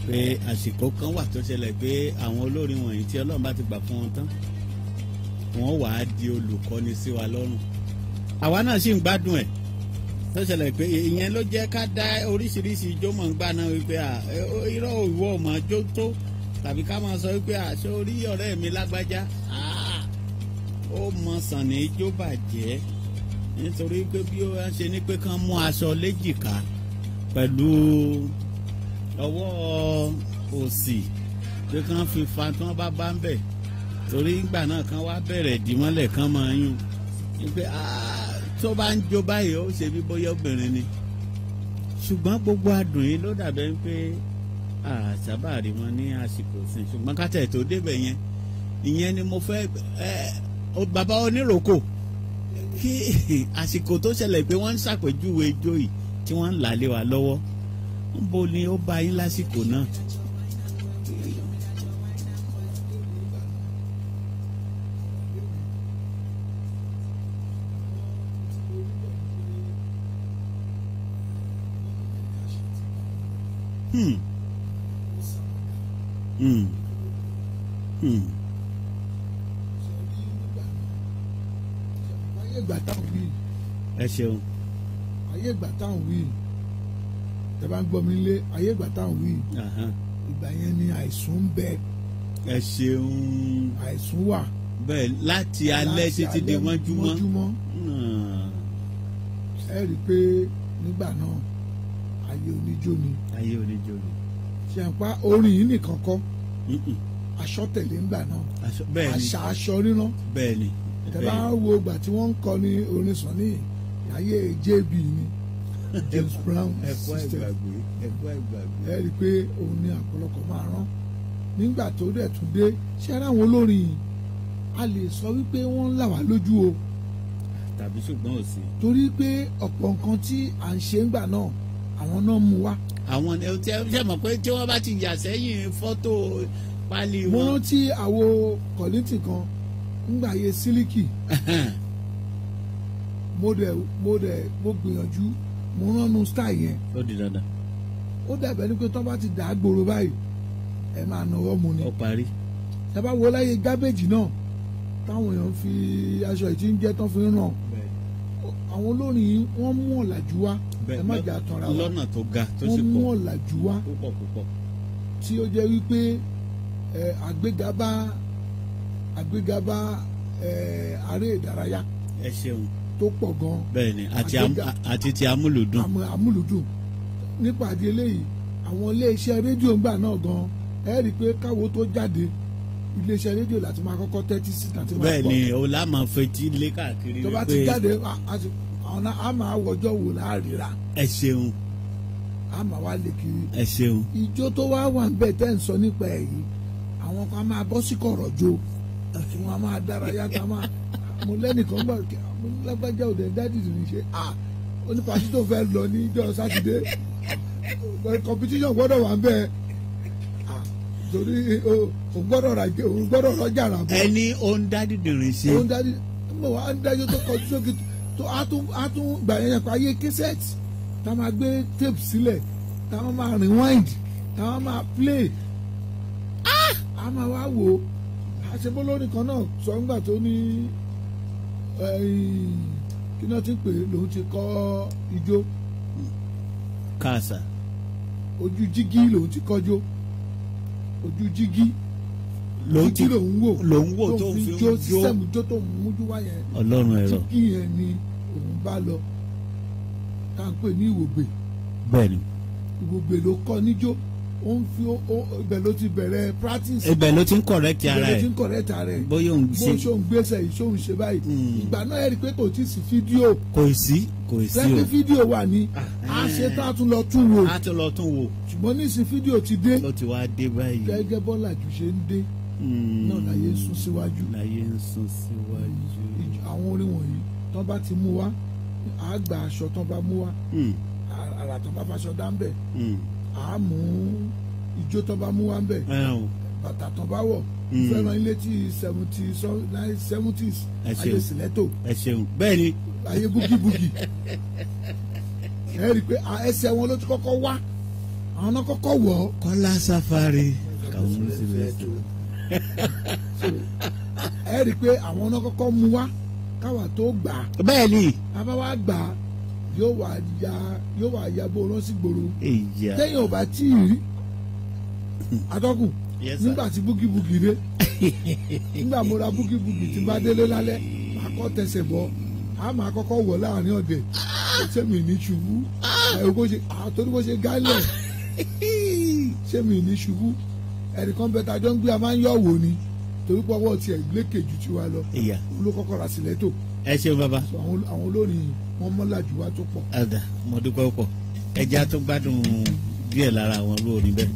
pé àsìkò kan wà tó ṣẹlẹ̀ pé àwọn olórin wọ̀nyí tí Ọlọ́run bá ti gbà fún wọn tán wọ́n wàá di olùkọ́ni sí wa lọ́rùn àwa náà sì ń gbádùn ẹ̀ tó ṣẹlẹ̀ pé ìyẹn ló jẹ́ ká dá oríṣiríṣi ijó mọ̀ ń gbà náà wípé irọ́ ìwọ ọmọ jó tó tàbí ká máa sọ wípé àṣọ orí ọ̀rẹ́ mi lágbájá ó mọ sàn ní ijó bàjẹ́ nítorí pé bí ó wá ṣe ní pé kán mú aṣọ léjìká pẹ̀lú ọwọ́ òsì pé kán fi fa tí wọ́n bá ń bẹ̀ torí ìgbà náà kán wá bẹ̀rẹ̀ dìmọ́lẹ̀ kán máa yún wípé tó bá ń jó báyìí ó ṣe bí bóyá obìnrin ni ṣùgbọ́n gbogbo adùn yìí ló dàbẹ̀ pé sábà rí wọn ní àsìkò sìn ṣùgbọ́n kátẹ̀ tó débẹ̀ yẹn ìyẹn ni mo fẹ́ bàbá oníròkò kí àsìkò tó ṣẹlẹ̀ pé wọ́n ń ṣàpèjúwe ijó yìí tí wọ́n ń là lé wa lọ́wọ́ níbo ni ó bá yín lásìkò náà. ayé ìgbà táwọn wí. ẹ ṣeun. ayé ìgbà táwọn wí tẹ́ bá ń gbọ́ mi lé ayé ìgbà táwọn wí ìgbà yẹn ni àìsùn ń bẹ. ẹ ṣeun. àìsùn wà. bẹ́ẹ̀ láti alẹ́ títí di mọ́júmọ́. ẹ rí i pé nígbà náà ayé oníjó ni. ayé oníjó ni. ṣe à ń pa orin yìí nìkan kọ́ aṣọ tẹ̀lé ńgbà náà àṣà aṣọ rírán. bẹ́ẹ̀ni. tẹ́ bá wo ìgbà tí wọ́n ń kọ ní orin Sunny ayé JB ni James Brown system. ẹ rí i pé òun ni àpọ̀lọpọ̀ máa rán nígbà tó dẹ̀ tún dé ṣé ara àwọn olórin yìí a lè sọ wípé wọ́n ń là wá lójú o. tàbí ṣùgbọ́n ò sí. torí pé ọ̀pọ̀ nǹkan tí à ń ṣe ńgbà náà àwọn náà mú wá. àwọn tí ẹ mọ̀ pé tí wọ́n bá ti yà sẹ́yìn fọ́tò pálí wọn. mo rántí àwo kọ̀lìntì kan ńgbà yẹ sílíkì mo gbìyànjú mo ránu style yẹn. ó di dandan. ó dàbẹ̀ ni pé tó bá ti dà á gbòòrò báyìí ẹ máa náwó mu ni. ó parí. ẹ bá wo láyé gábéjì náà táwọn èèyàn fi aṣọ ìtí ń jẹ́ tán fi ń ràn àwọn olórin wọ́n mú ọ̀làjú wá ẹ má jà tanra wa lọ́nà tó ga tó sì pọ̀ wọ́n mú ọ̀làjú wá púpọ̀ tí ó jẹ́ wípé àgbéga bá aré ìdárayá ẹ ṣeun tó pọ̀ gan. bẹ́ẹ̀ni àti ti amúlùdùn. amúlùdùn nípa àdé eléyìí àwọn iléeṣẹ́ rédíò ńgbà náà gan ẹ rí i pé káwo tó jáde iléeṣẹ́ rédíò láti máa kọ́kọ́ tẹ́tí sí láti máa gbọ́. bẹ́ẹ̀ni o lá máa fetí lé káàkiri. tó bá ti jáde a máa wọjọ́ wò láàrírà. ẹ ṣeun. a máa wá lè kiri. ẹ ṣeun. ìjó tó wá wà ń bẹ tẹ́ ń sọ nípa ẹ̀ yìí àwọn kan máa bọ́ sí kọ̀rọ̀ jó wọn máa dárayá tá a máa mo lẹ́nìkan gbọ́ lágbájá òde dádì ní ṣe onípàtí tó fẹ́ lọ ní ìjọ sátidé competition gbọ́dọ̀ wà ń bẹ́ẹ̀ torí òun gbọ́dọ̀ rọjà rà bọ́. ẹni òun dádì dìrín sí. òun dádì mo wà á dájọ́ tó kọjú sókè tó á tún gbà yẹn pa ayé kẹsẹ̀tì tá a máa gbé tape sílẹ̀ tá a máa rewind tá a máa play a máa wá wò ó àṣebólórí kan náà sọ ńgbà tó ní kí náà ti ń pè é lòun ti kọ́ ijó. kàṣà. ojú jígí lòun ti kọ́jó ojú jígí jígí lòun wò tó fi jó sísẹ́mù jó tó mú jú wá yẹn. ọlọ́run ẹ̀rọ jígí yẹn ni òun bá lọ tá à ń pè ní ìwògbè. bẹ́ẹ̀ni. ìwògbè ló kọ́ níjó ó ń fi ibẹ̀ ló ti bẹ̀rẹ̀ practice. ibẹ̀ ló ti ń correct ara ẹ̀. ibẹ̀ ló ti ń correct ara ẹ̀. bóyá òun ṣe bó ṣòun gbèsè yìí ṣòun ṣe báyìí. ìgbà náà ẹ rí i pé kò tí ì sí fídíò. kò sí o. lẹ́yìn fídíò wà ní a ṣe tá a tún lọ tún wò. a tún lọ tún wò. ṣùgbọ́n ní ìsìn fídíò ti dé. ló ti wá dé báyìí. gẹ́gẹ́ bọ́lá jù ṣe ń dé. náà láyé ń sún síwájú. láyé ń sún síwájú. àwọn orin wọ̀nyí tán bá ti mú wá àgbà aṣọ tán bá mú wá àrà tán bá faṣọ dá ń bẹ̀ àmú ìjó tán bá mú wá ń bẹ̀ bàtà tán bá wọ̀ fẹ́ràn ilé tí 70s ayé sílẹ̀tò ẹ ṣeun bẹ́ẹ̀ ni ayé búgíbúgì ẹ rí i pé ẹsẹ̀ wọn ló ti kọ́kọ́ wá àwọn náà kọ́kọ́ wọ̀ ọ́. Kọ́lá Safari kàwọn sílẹ̀ tó. ẹ rí i pé àwọn náà kọ́kọ́ mú wá káwa tó gbà á. bẹ́ẹ̀ ni. àbá wa gbà á yóò wá ya bó rán sí gbòòrò. téèyàn ò bá tí ì rí atọ́kùn nígbà tí búgibúgi dé nígbà mo ra búgibúgi tí bá délé lálẹ́ màá kọ́ tẹsẹ̀ bọ́ a máa kọ́kọ́ wọ̀ láàrin ọ̀dẹ̀ ṣé mi ní ṣubú torí bó ṣe gálẹ̀ ṣé mi ní ṣubú ẹnìkan bẹ́ẹ̀ tajọ́ ń gbé a máa ń yọ̀ wò ni torí pé ọwọ́ tiẹ̀ lékè jù tiwa lọ ló kọ́kọ́ ra sílẹ̀ tó. ẹ ṣeun bàbá. àwọn olórin wọn mọ́lá jù wá tó pọ̀. ẹ̀dà mo dúpẹ́ pọ̀ ẹja tó gbádùn díẹ̀ lára àwọn olórin bẹ́ẹ̀.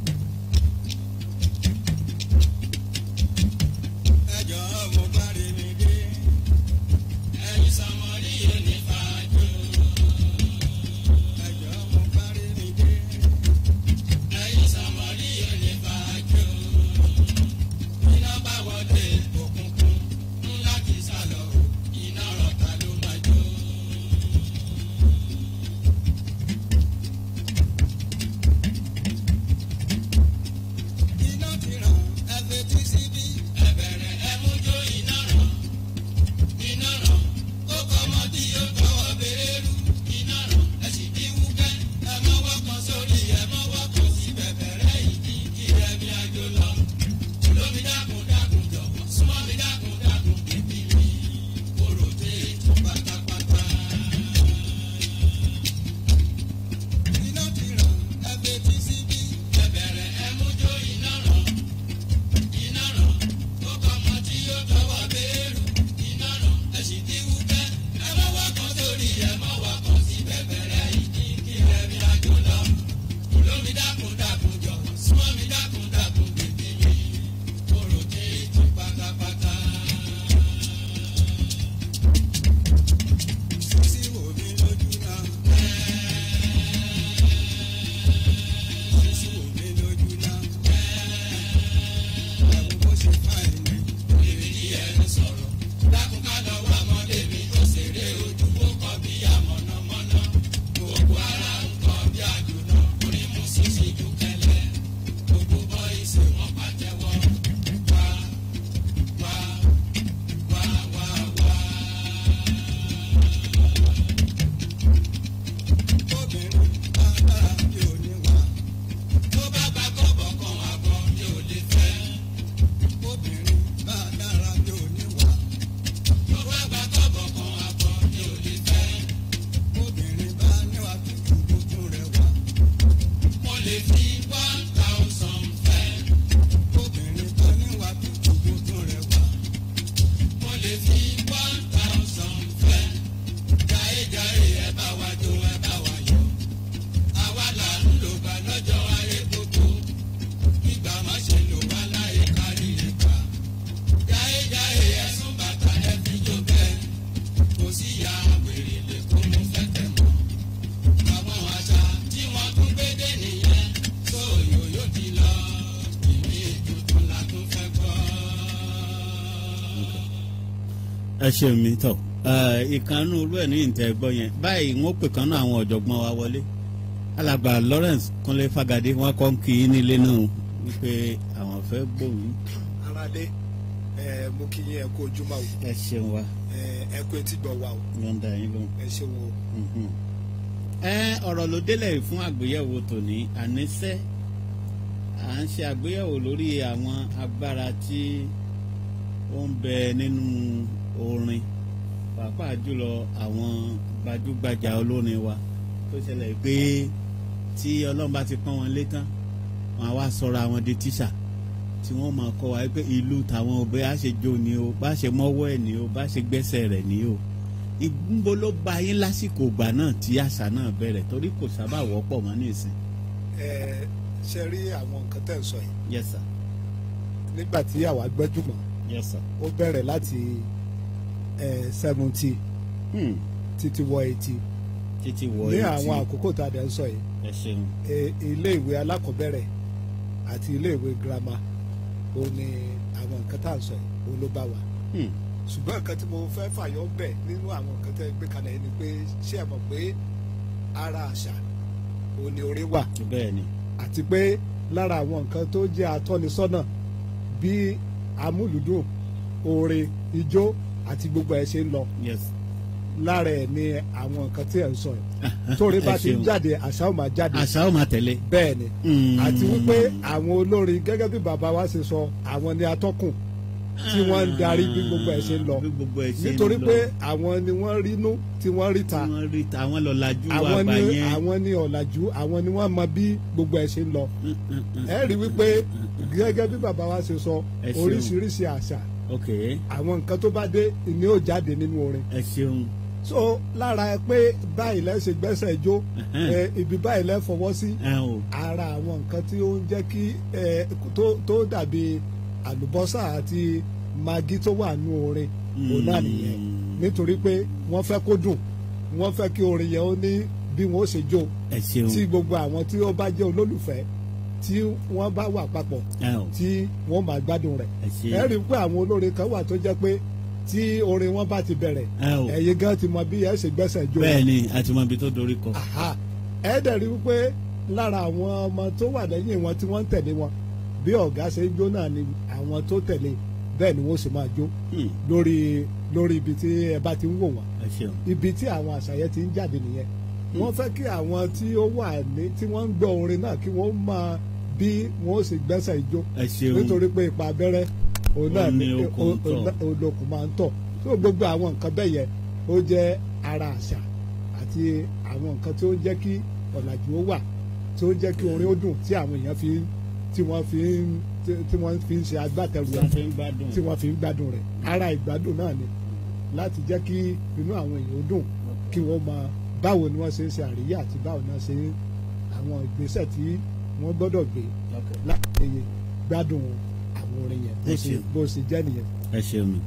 ẹ ṣe mi tọ ìkànnù olú ẹ ní ìtẹ gbọ́ yẹn báyìí wọn pè kánú àwọn ọ̀jọ̀gbọ́n wa wọlé alàgbà Lawrence Kúnlé Fagade wọn kọ́ ń kí í nílé náà wípé àwọn fẹ́ gbóhùn. aráalé mo kí yín ẹ kú ojúmọ́ o. ẹ ṣeun wa. ẹ kú etí gbọ́ wa o. yọ̀ǹda yín lóhùn. ẹ ṣeun o. ọ̀rọ̀ ló délẹ̀ fún àgbéyẹ̀wò tòní àníṣe à ń ṣe àgbéyẹ̀wò lórí àwọn agbára tí ó ń bẹ nínú orin pàápàá jùlọ àwọn gbajúgbajà olórin wa tó ṣẹlẹ̀ pé tí Ọlọ́run bá ti pọ́n wọn lé tán wọn á wá sọ̀rọ̀ àwọn di tíṣà tí wọ́n máa kọ́ wa pé ìlú tàwọn òbí á ṣe jó ni o bá ṣe mọ́wọ́ ẹ̀ ni o bá ṣe gbẹ́sẹ̀ rẹ̀ ni o ìgbó ló bá yín lásìkò ìgbà náà tí àṣà náà bẹ̀rẹ̀ torí kò sábà wọ́pọ̀ mọ́ nísìn. ṣe rí àwọn nǹkan tẹ́ ń sọ yìí. Yes sir. nígbà tí àwa gbẹ́júmọ̀. Yes sir. ó bẹ̀rẹ̀ láti 70 títí wọ 80. títí wọ 80. ní àwọn àkókò tá a dẹ̀ ń sọ yìí. ẹ ṣeun. ilé ìwé alákọ̀ọ́bẹ̀rẹ̀ àti ilé ìwé girama ó ní àwọn nǹkan tá à ń sọ yìí ó ló bá wa. ṣùgbọ́n nǹkan tí mo fẹ́ fàyọ bẹ̀ nínú àwọn nǹkan tẹ́ gbé kalẹ̀ ni pé ṣé ẹ mọ̀ pé ara àṣà òun ni orin wà bẹ́ẹ̀ ni. àti pé lára àwọn nǹkan tó jẹ́ atọ́nisọ́nà bí amúlùdùn orin ijó àti gbogbo ẹ̀ ṣe ń lọ yes. lára ẹ̀ ni àwọn nǹkan tí ẹ̀ ń sọ yìí torí bá ti ń jáde àṣà ó máa jáde àṣà ó máa tẹ̀lé. bẹ́ẹ̀ ni àti wípé àwọn olórin gẹ́gẹ́ bí bàbá wa ṣe sọ àwọn ni atọ́kùn tí wọ́n ń darí bí gbogbo ẹ̀ ṣe ń lọ nítorí pé àwọn ni wọ́n rínú tí wọ́n rí ta àwọn lọ́làjú àgbà yẹn àwọn ni ọ̀làjú àwọn ni wọ́n mọ bí gbogbo ẹ̀ ṣe ń lọ ẹ rí wípé gẹ́gẹ́ bí bàbá wa ṣe sọ oríṣiríṣi àṣà àwọn nǹkan tó bá dé ni ó jáde nínú orin. ẹ ṣeun. so lára ẹ pé báyìí lẹ ṣe gbẹ́sẹ̀ jó ibi báyìí lẹ fọwọ́ sí ara àwọn nǹkan tí ó ń jẹ́ kí tó dàbí àlùbọ́sà àti magi tó wà nínú orin òun náà nìyẹn nítorí pé wọ́n fẹ́ kó dùn wọ́n fẹ́ kí orin yẹn ó ní bí wọ́n ó ṣe jó tí gbogbo àwọn tí ó bá jẹ́ olólùfẹ́ tí wọ́n bá wà papọ̀ tí wọ́n máa gbádùn rẹ̀ ẹ rí i pé àwọn olórin kan wà tó jẹ́ pé tí orin wọn bá ti bẹ̀rẹ̀ ẹ̀yin gan ti mọ bí ẹ ṣe gbẹ́sẹ̀ jó. bẹ́ẹ̀ni àti mọ ibi tó dorí kọ. ẹ dẹ̀ rí i pé lára àwọn ọmọ tó wà lẹ́yìn wọn tí wọ́n ń tẹ̀lé wọn bí ọ̀gá ṣe ń jó náà ni àwọn tó tẹ̀lé bẹ́ẹ̀ ni wọ́n sì máa jó lórí ibi tí ẹ bá ti ń wò wọ́n ibi tí àwọn àṣàyẹ ti ń jáde nìyẹn wọ́n fẹ́ kí àwọn tí ó wà ní tí wọ́n ń gbọ́ orin náà kí wọ́n máa bí wọ́n sì gbẹ́sẹ̀ ijó nítorí pé ipa abẹ́rẹ́ òun náà ni olókùn máa ń tọ̀ tó gbogbo àwọn nǹkan bẹ́ẹ̀ yẹn ó jẹ́ ara àṣà àti àwọn nǹkan tí ó jẹ́ kí ọ̀làjú ó wà tí ó jẹ́ kí orin ó dùn tí àwọn èèyàn tí wọ́n fi ń ṣe agbátẹrù rẹ̀ tí wọ́n fi ń gbádùn rẹ̀ ara ìgbádùn náà ni láti jẹ́ kí inú àwọn èèyàn ó dùn kí wọ́n máa báwo ni wọ́n ṣe ń ṣe àríyá àti báwo ni wọ́n ṣe àwọn ìgbésẹ̀ tí wọ́n gbọ́dọ̀ gbé láti gbádùn àwọn orin yẹn bó ṣe jẹ́ nìyẹn. ẹ ṣeun mi.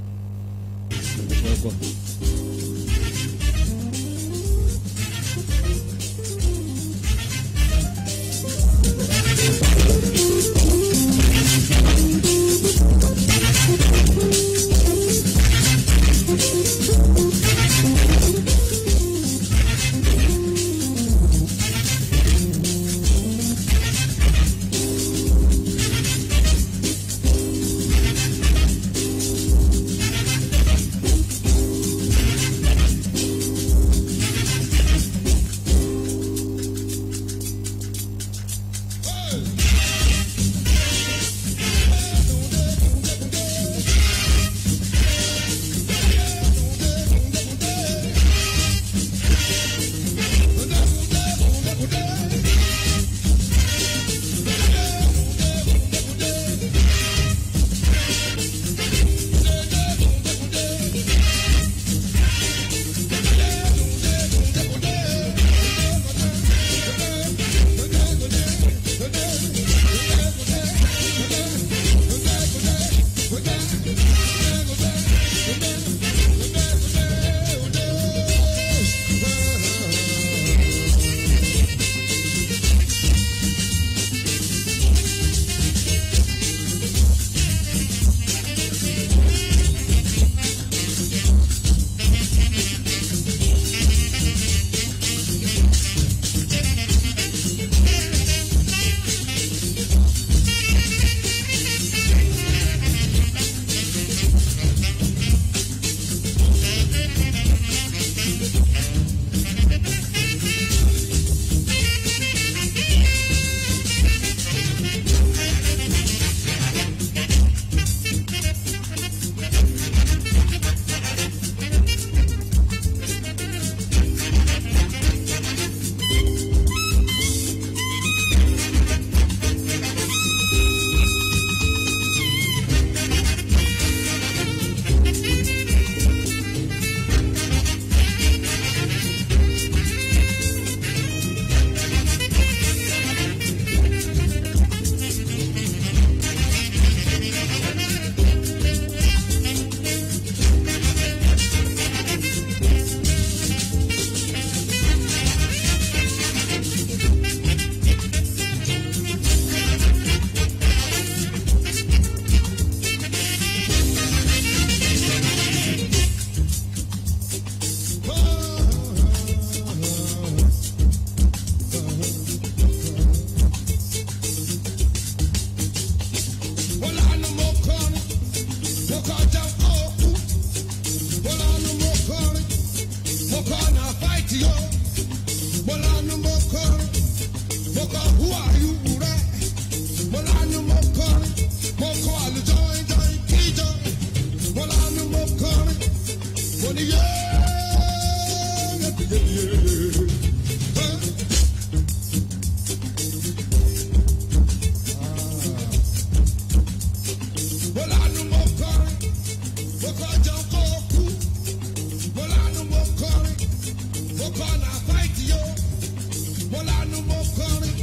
mo kọrin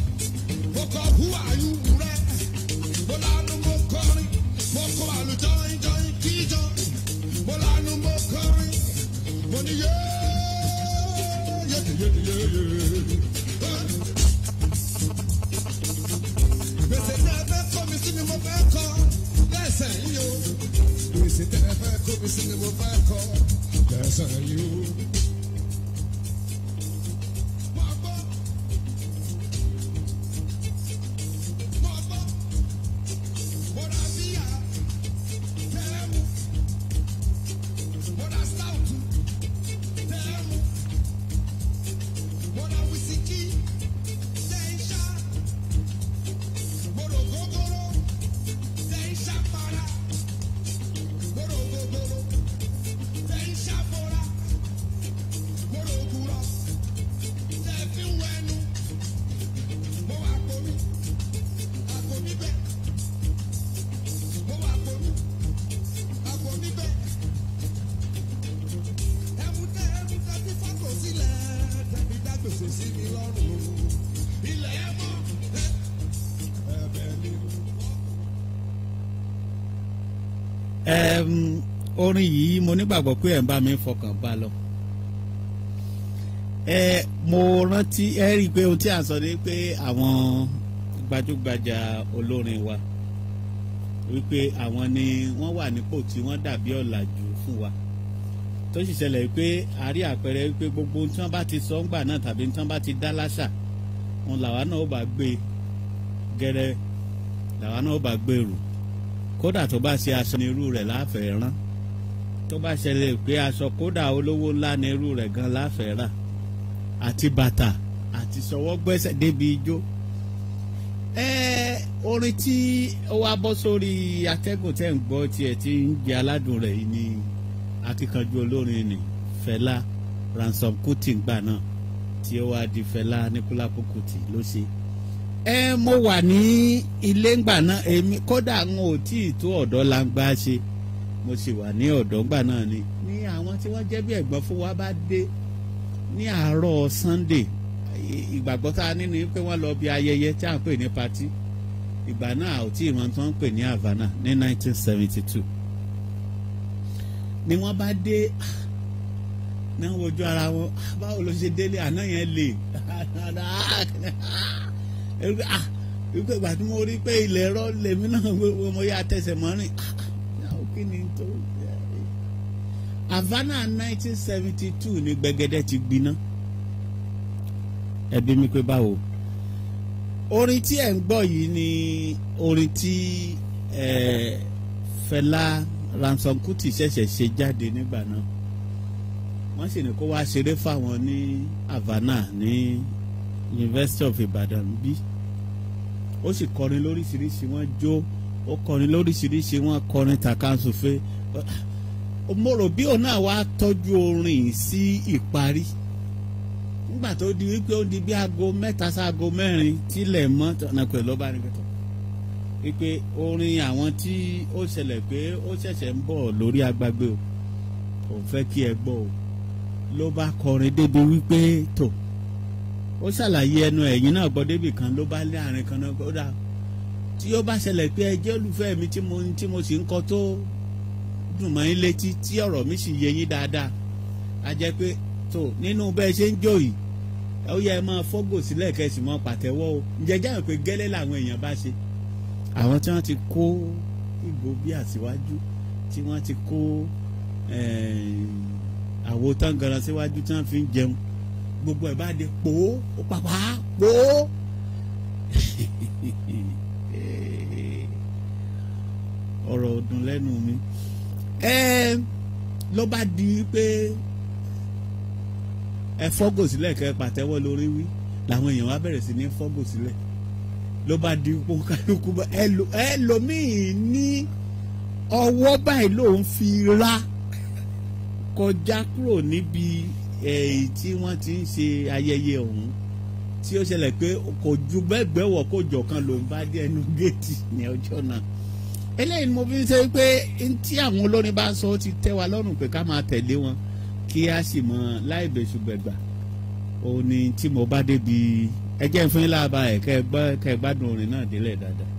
mo kọ who are you rẹ mo lanu mo kọrin mo kọ àlùjọ ìjọ ìkíjọ mo lanu mo kọrin mo ní yé gbèsè tí ẹ fẹ́ kó mi sí ni mo fẹ́ kọ lẹ́sẹ̀ yìí o gbèsè tí ẹ fẹ́ kó mi sí ni mo fẹ́ kọ lẹ́sẹ̀ yìí o. Orin yìí mo nígbàgbọ́ pé ẹ̀ ń bá mi fọkàn bá lọ. Mo rántí ẹ rí i pé ohun tí a sọ ni pé àwọn gbajúgbajà olórin wa wípé àwọn ni wọ́n wà nípò tí wọ́n dàbí ọ̀làjú fún wa tó sì ṣẹlẹ̀ wípé a rí àpẹẹrẹ wípé gbogbo ohun tí wọ́n bá ti sọ ńgbà náà tàbí tí wọ́n bá ti dá láṣà wọn làwa náà ó bá gbé gẹ́rẹ́ làwa náà ó bá gbèrú kódà tó bá ṣe aṣọ ní irú rẹ̀ láfẹ̀ẹ́ rán tó bá ṣẹlẹ̀ pé aṣọ kódà olówó ńlá ní irú rẹ̀ gan láfẹ̀ẹ́ rà àti bàtà àti sọwọ́ gbẹ́sẹ̀ débi ijó. Orin tí ó wá bọ́ sórí atẹ́gùn tẹ́ ń gbọ́ tiẹ̀ tí ń jẹ aládùn rẹ̀ yìí ni akíkanjú olórin ni Fẹlá Ransom Kuti gbà náà tí ó wá di Fẹlá Aníkúlápó Kuti ló ṣe. Mo wà ní ilé ńgbà náà èmi kódà ń ò tí ì tó ọ̀dọ́ langba ṣe mo sì wà ní ọ̀dọ́ ńgbà náà ni àwọn tí wọ́n jẹ́ bí ẹ̀gbọ́n fún wa bá dé ní àárọ̀ Sunday ìgbàgbọ́ tá a ní ni pé wọ́n lọ bí ayẹyẹ tí a ń pè ní party ìgbà náà ò tí ì mọ̀ tí wọ́n ń pè ní Havana ní 1972 ni wọ́n bá dé náà wojú ara wọn báwo ló ṣe délé àná yẹn lè ìgbà tí mo rí pé ilẹ̀ ẹ̀rọ lèmi náà mo yá tẹsẹ̀ mọ́rin kí ni tó Havana 1972 ni gbẹ̀gẹ́dẹ́ ti gbiná ẹbí mi pé báwo orin tí ẹ̀ ń gbọ́ yìí ni orin tí Fẹlá Ransom Kuti ṣẹ̀ṣẹ̀ ṣe jáde nígbà náà wọ́n sì ní kó wá ṣeré fáwọn ní Havana ní University of Ibadan bí ó sì kọrin lóríṣiríṣi wọ́n jó ó kọrin lóríṣiríṣi wọ́n kọrin tàkàǹsòfé mo rò bí òun náà wá tọ́jú orin sí ìparí nígbà tó di wípé ó di bí aago 3 sí aago 4 tílẹ̀ mọ́ tọ̀nà pẹ̀lú ọba ní pẹ̀tọ̀ wípé orin àwọn tí ó ṣẹlẹ̀ pé ó ṣẹ̀ṣẹ̀ ń bọ̀ lórí agbágbé o òun fẹ́ kí ẹ gbọ́ o ló bá kọrin débi wípé tó ó ṣàlàyé ẹnu ẹ̀yìn náà gbọ́ débì kan ló bá lé àárín kan náà gbọ́dá tí ó bá ṣẹlẹ̀ pé ẹ jẹ́ olùfẹ́ mi tí mo sì ń kọ tó dùn mọ́ yín létí tí ọ̀rọ̀ mi sì yé yín dáadáa a jẹ́ pé tó nínú bẹ́ẹ̀ ṣe ń jó yìí ó yẹ ẹ máa fọ́gò sílẹ̀ kẹ́sì mọ́ pàtẹ́wọ́ o ǹjẹ́ jáwé pé gẹ́lẹ́ làwọn èèyàn bá ṣe àwọn tí wọ́n ti kó ìgò bí àtiwájú tí wọ́n ti kó àwo tangaran síwájú tí wọ́n fi ń jẹun gbogbo ẹ̀ bá dé pò ó pàpà pò ó ọ̀rọ̀ ọdún lẹ́nu mi ló bá di pé ẹ fọ́gò sílẹ̀ kẹ́ pàtẹ́wọ́ lórí wí làwọn èèyàn wá bẹ̀rẹ̀ sí ní fọ́gò sílẹ̀ ló bá di pé kálukú ẹlòmíì ní ọwọ́ báyìí ló ń fi ra kọjá kúrò níbi èyí tí wọ́n ti ń ṣe ayẹyẹ ọ̀hún tí ó ṣẹlẹ̀ pé kò ju gbẹ́gbẹ́wọ̀ kó jọ̀kan ló ń bá dé ẹnu géètì ní ọjọ́ náà eléyìí ni mo fi ń ṣe pé tí àwọn olórin bá sọ ó ti tẹ́ wa lọ́rùn pé ká máa tẹ̀lé wọn kí a sì mọ láì bẹ̀ṣùgbẹ̀gbà òun ni tí mo bá débi ẹ jẹ́ fún yín láàbà ẹ̀ kẹ́ ẹ gbádùn orin náà délẹ̀ dáadáa.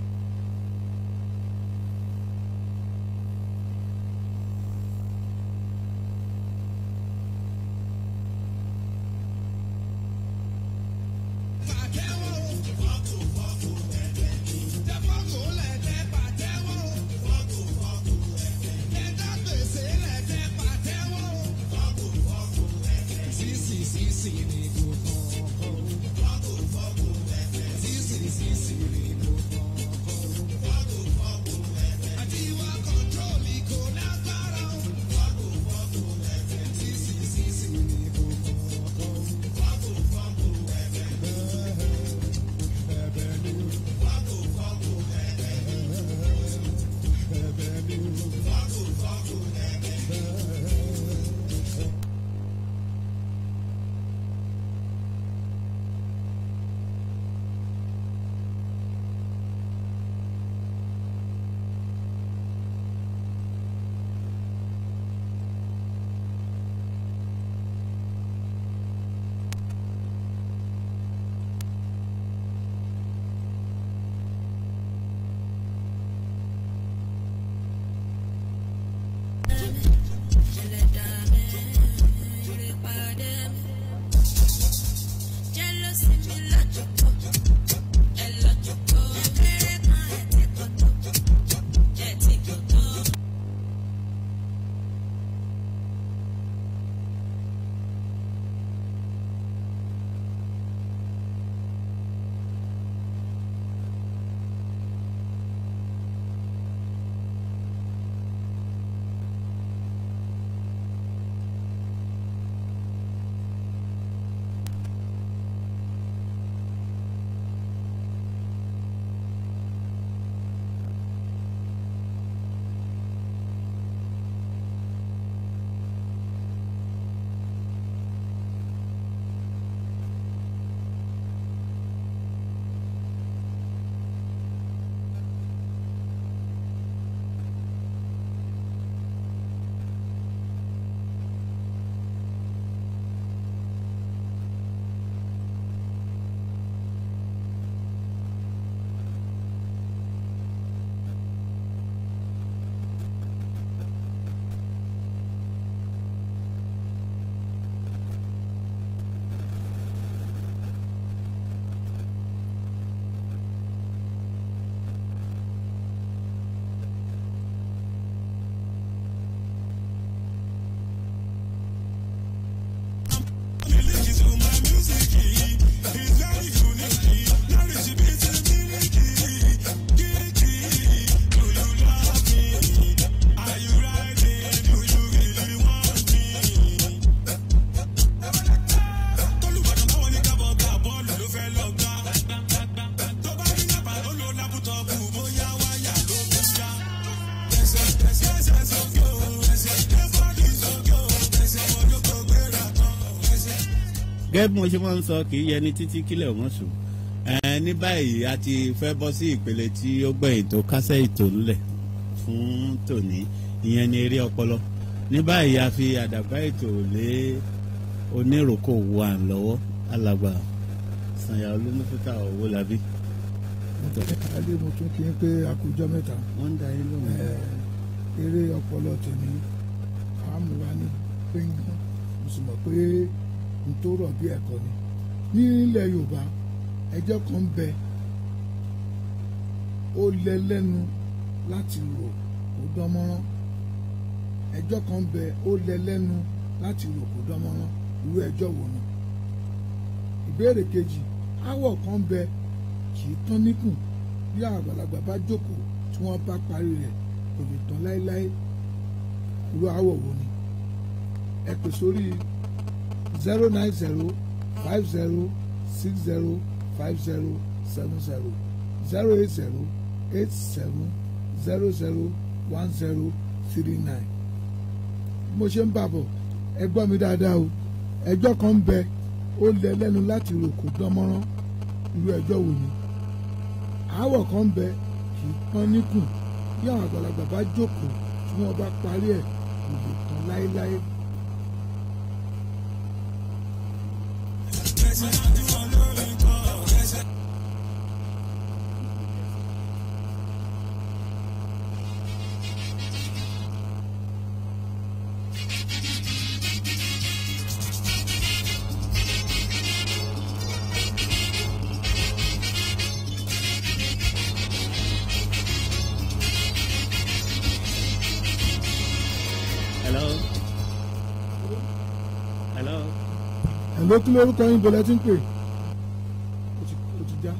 gẹ́gẹ́ bí mo ṣe máa ń sọ kì í yẹni títí kílẹ̀ wọ́n sùn ní báyìí a ti fẹ́ bọ́ sí ìpele tí ó gbẹ̀yìn tó kásẹ̀ ètò ńlẹ̀ fún tòní ìyẹn ni eré ọpọlọ ní báyìí a fi àdàbà ètò lé oníròkò wà lọ́wọ́ alàgbà Sànyà Olúmúfútà Owólabí. alẹ́ mo tún kí n pé àkójọ mẹ́ta. wọ́n ń da yín lóhùn. eré ọpọlọ tèmi àmúra ní péńgán mo sì mọ̀ pé n tó rọ̀ bí ẹ̀kọ́ ni. ní ilẹ̀ Yorùbá ẹjọ́ kan bẹ ó lẹ lẹ́nu láti rò kó dánmọ́rán ẹjọ́ kan bẹ ó lẹ lẹ́nu láti rò kó dánmọ́rán irú ẹjọ́ wo ni. ìbéèrè kejì áwọ̀ kan bẹ kì í tán níkùn bí àgbàlagbà bá jókòó tí wọ́n bá parí rẹ̀ kò lè tán láéláé irú áwọ̀ wo ni. ẹ pè sórí 09050605070 08087001039. mo ṣe ń bàbọ̀ ẹ gbọ́ mi dáadáa o ẹjọ́ kan ń bẹ ó lẹ lẹ́nu láti rò kó dánmọ́rán irú ẹjọ́ wo ni. àáwọ̀ kan ń bẹ kì í tán níkùn bí àwọn àgbàlagbà bá jókòó tí wọ́n bá parí ẹ̀ kò lè tán láéláé. ló kí lórúkọ yín bọ̀lẹ́ tí ń pè ó ti já.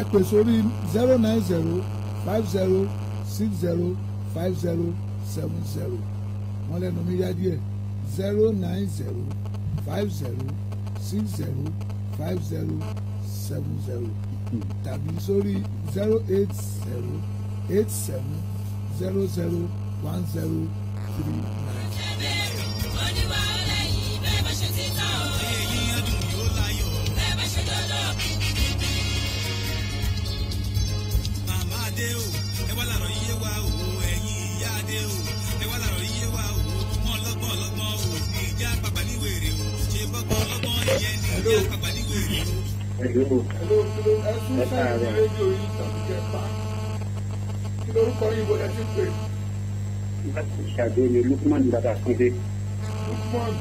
ẹ pè sórí 09050605070 wọ́n lẹ́nu mi yá díẹ̀ 09050605070 tàbí sórí 08087001039. Kí lórúkọ yín bó lẹ ti ń pè? Láti ṣàgbéyé Lukman Babatunde. Lukman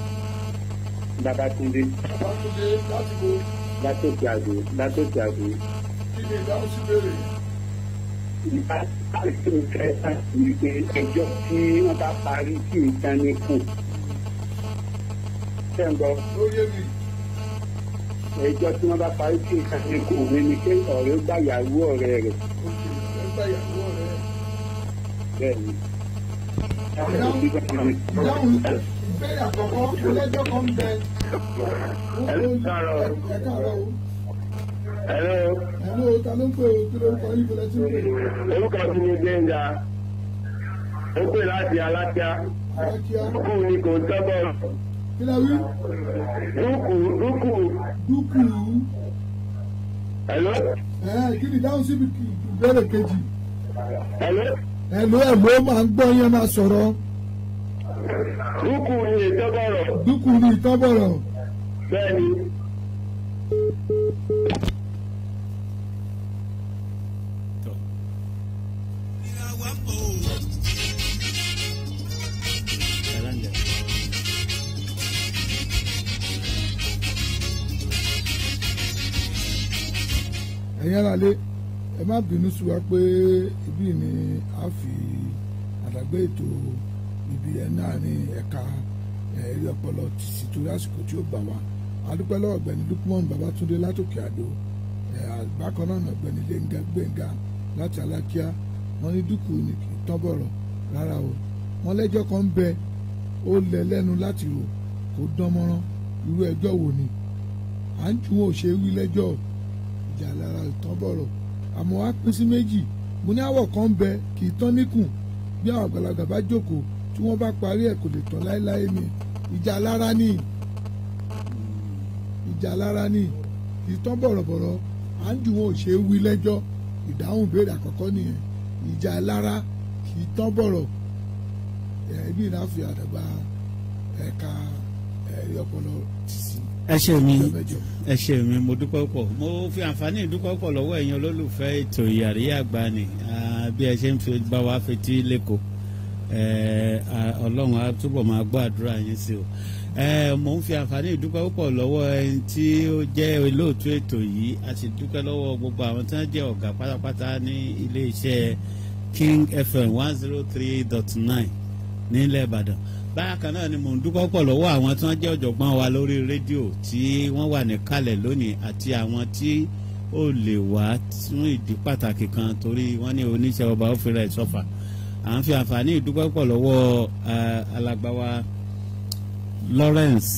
Babatunde. Babatunde láti bo. Látòkè àgbò. Kí ni ìdáhùn sí béèrè? Ìbá àti ìfẹ́ láti wípé ẹjọ́ tí wọ́n bá parí sí ìdánikù. Ṣẹ́ńgbọ́. Ó yé mi. Ẹjọ́ tí wọ́n bá parí sí ìdánikù mi ni pé ọ̀rẹ́ gbàyàwó ọ̀rẹ́ rẹ̀. Òkè ẹ gbàyàwó ọ̀rẹ́ rẹ̀. Bẹ́ẹ̀ni. Ìdáhùn ìbéèrè àkọ́kọ́ ọlọ́jọ́ kan ń bẹ. Ẹ káàárọ̀ o. Hello, ta ló ń pè o? Kí lórúkọ yín bó lẹ ti ń pè? Orúkọ mi ni Gbẹ̀ngà. Ó pè láti Alákíá. Alákíá. Dúkù ni kò ń tọ́bọ̀. Kí la wí? Dúkù. Dúkù. Hello. Kí ni ìdáhùn sí ìbéèrè kejì? Hello. Hello máa ń gbọ́ yẹn máa sọ̀rọ̀. Dúkù ni ìtọ́bọ̀rọ̀. Dúkù ni ìtọ́bọ̀rọ̀. Bẹ́ẹ̀ni. Ẹ̀yin ará lé ẹ má bínú sí wa pé ibí ni a fi àdàgbé ètò ibi ẹ̀ náà ní ẹ̀ka ẹ̀rí ọpọlọ tìsí torí àsìkò tí ó gbà wá adúpẹ́ lọ́wọ́ ọ̀gbẹ́ni Lukman Babatunde látòkè àdó bákan náà ọ̀gbẹ́ni Gbẹ̀ngà láti Alákíá wọ́n ní dúkù ní kì í tán bọ̀rọ̀ rárá o wọ́n lẹ́jọ́ kan ń bẹ ó lẹ lẹ́nu láti rò kó dán mọ́rán irú ẹjọ́ wo ni à ń ju wọn ò ṣe wí lẹ́jọ́ ìjà lára ìtàn bọ̀rọ̀ àmọ́ wá pín sí méjì mo ní àwọ̀ kan ń bẹ kì í tán níkùn bí àwọn àgbàlagbà bá jókòó tí wọ́n bá parí ẹ̀ kò lè tán láéláé ni ìjà lára ni kì í tán bọ̀rọ̀bọ̀rọ̀ à ń ju wọn ò ṣe wí lẹ́jọ́ ìdáhùn ìbéèrè àkọ́kọ́ nìyẹn ìjà lára kì í tán bọ̀rọ̀ ibi ìná fi àdàgbà ẹ̀ka ẹ̀rí ọpọlọ tì sí. ẹ ṣé mi mo dúpẹ́ pọ̀ mo fi àǹfààní ìdúpẹ́ pọ̀ lọ́wọ́ ẹ̀yin olólùfẹ́ ètò Àríyá Àgbàní bí ẹ ṣe ń fi bá wa fetí lẹ́kọ̀ọ́ Ọlọ́run á túbọ̀ máa gbọ́ àdúrà yín sí o mo ń fi àǹfààní ìdúpẹ́ pọ̀ lọ́wọ́ ẹni tí ó jẹ́ olóòtú ètò yìí a sì dúpẹ́ lọ́wọ́ gbogbo àwọn tí wọ́n jẹ́ ọ̀gá pátápátá ní iléeṣẹ́ King FM 103.9 nílẹ̀ Ìbàdàn bákan náà ni mò ń dúpẹ́ pọ̀ lọ́wọ́ àwọn tí wọ́n jẹ́ ọ̀jọ̀gbọ́n wa lórí rédíò tí wọ́n wà níkàlẹ̀ lónìí àti àwọn tí ó lè wá fún ìdí pàtàkì kan torí wọ́n ní oníṣẹ́ ọba ó fi rẹ̀ sọ́fà à ń fi àǹfààní ìdúpẹ́ pọ̀ lọ́wọ́ alàgbà wa Lawrence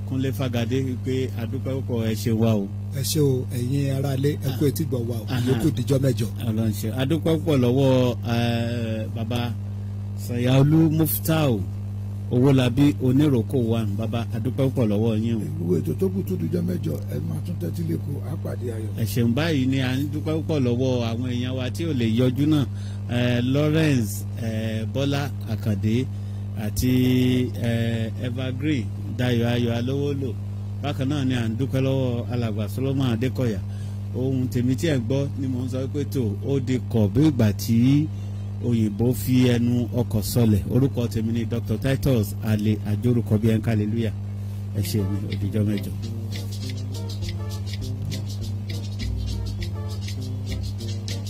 Kúnlé Fagade pé àdúpẹ́ pọ̀ ẹ ṣe wá o. ẹ ṣé o ẹ̀yin aráalé ẹ kú etí gbọ̀ wá o ìyókù díjọ́ mẹ́jọ. ọlọ́nṣẹ́ àdúpẹ́ pọ̀ lọ́wọ́ bàbá Sàyàolú Muftau Owólabí oníròkò wa bàbá àdúpẹ́ pọ̀ lọ́wọ́ yín o. ìwé ètò tó kù tó dijọ́ mẹ́jọ ẹ máa tún tẹ́tí lẹ́kọ̀ọ́ àpàdé ayọ̀. ẹ̀ṣẹ̀ báyìí ni à ń dúpẹ́ pọ̀ lọ́wọ́ àwọn èèyàn wa tí ò lè yọjú náà Lawrence Bọ́lá Àkàndé àti Evergreen Dayọ̀ Ayọ̀ Alówólò bákan náà ni à ń dúpẹ́ lọ́wọ́ alàgbà Solomon Adékọ̀yà ohun tèmi tí ẹ̀ gbọ́ ni mò ń sọ pé tó ó di kọ̀ bí ìgbà tí òyìnbó fi ẹnu ọkọ̀ sọlẹ̀ orúkọ tèmi ni Dr. Titus Ale àjórúkọ bíi ẹnka hallelujah ẹ ṣe mi òdìjọ́ mẹ́jọ.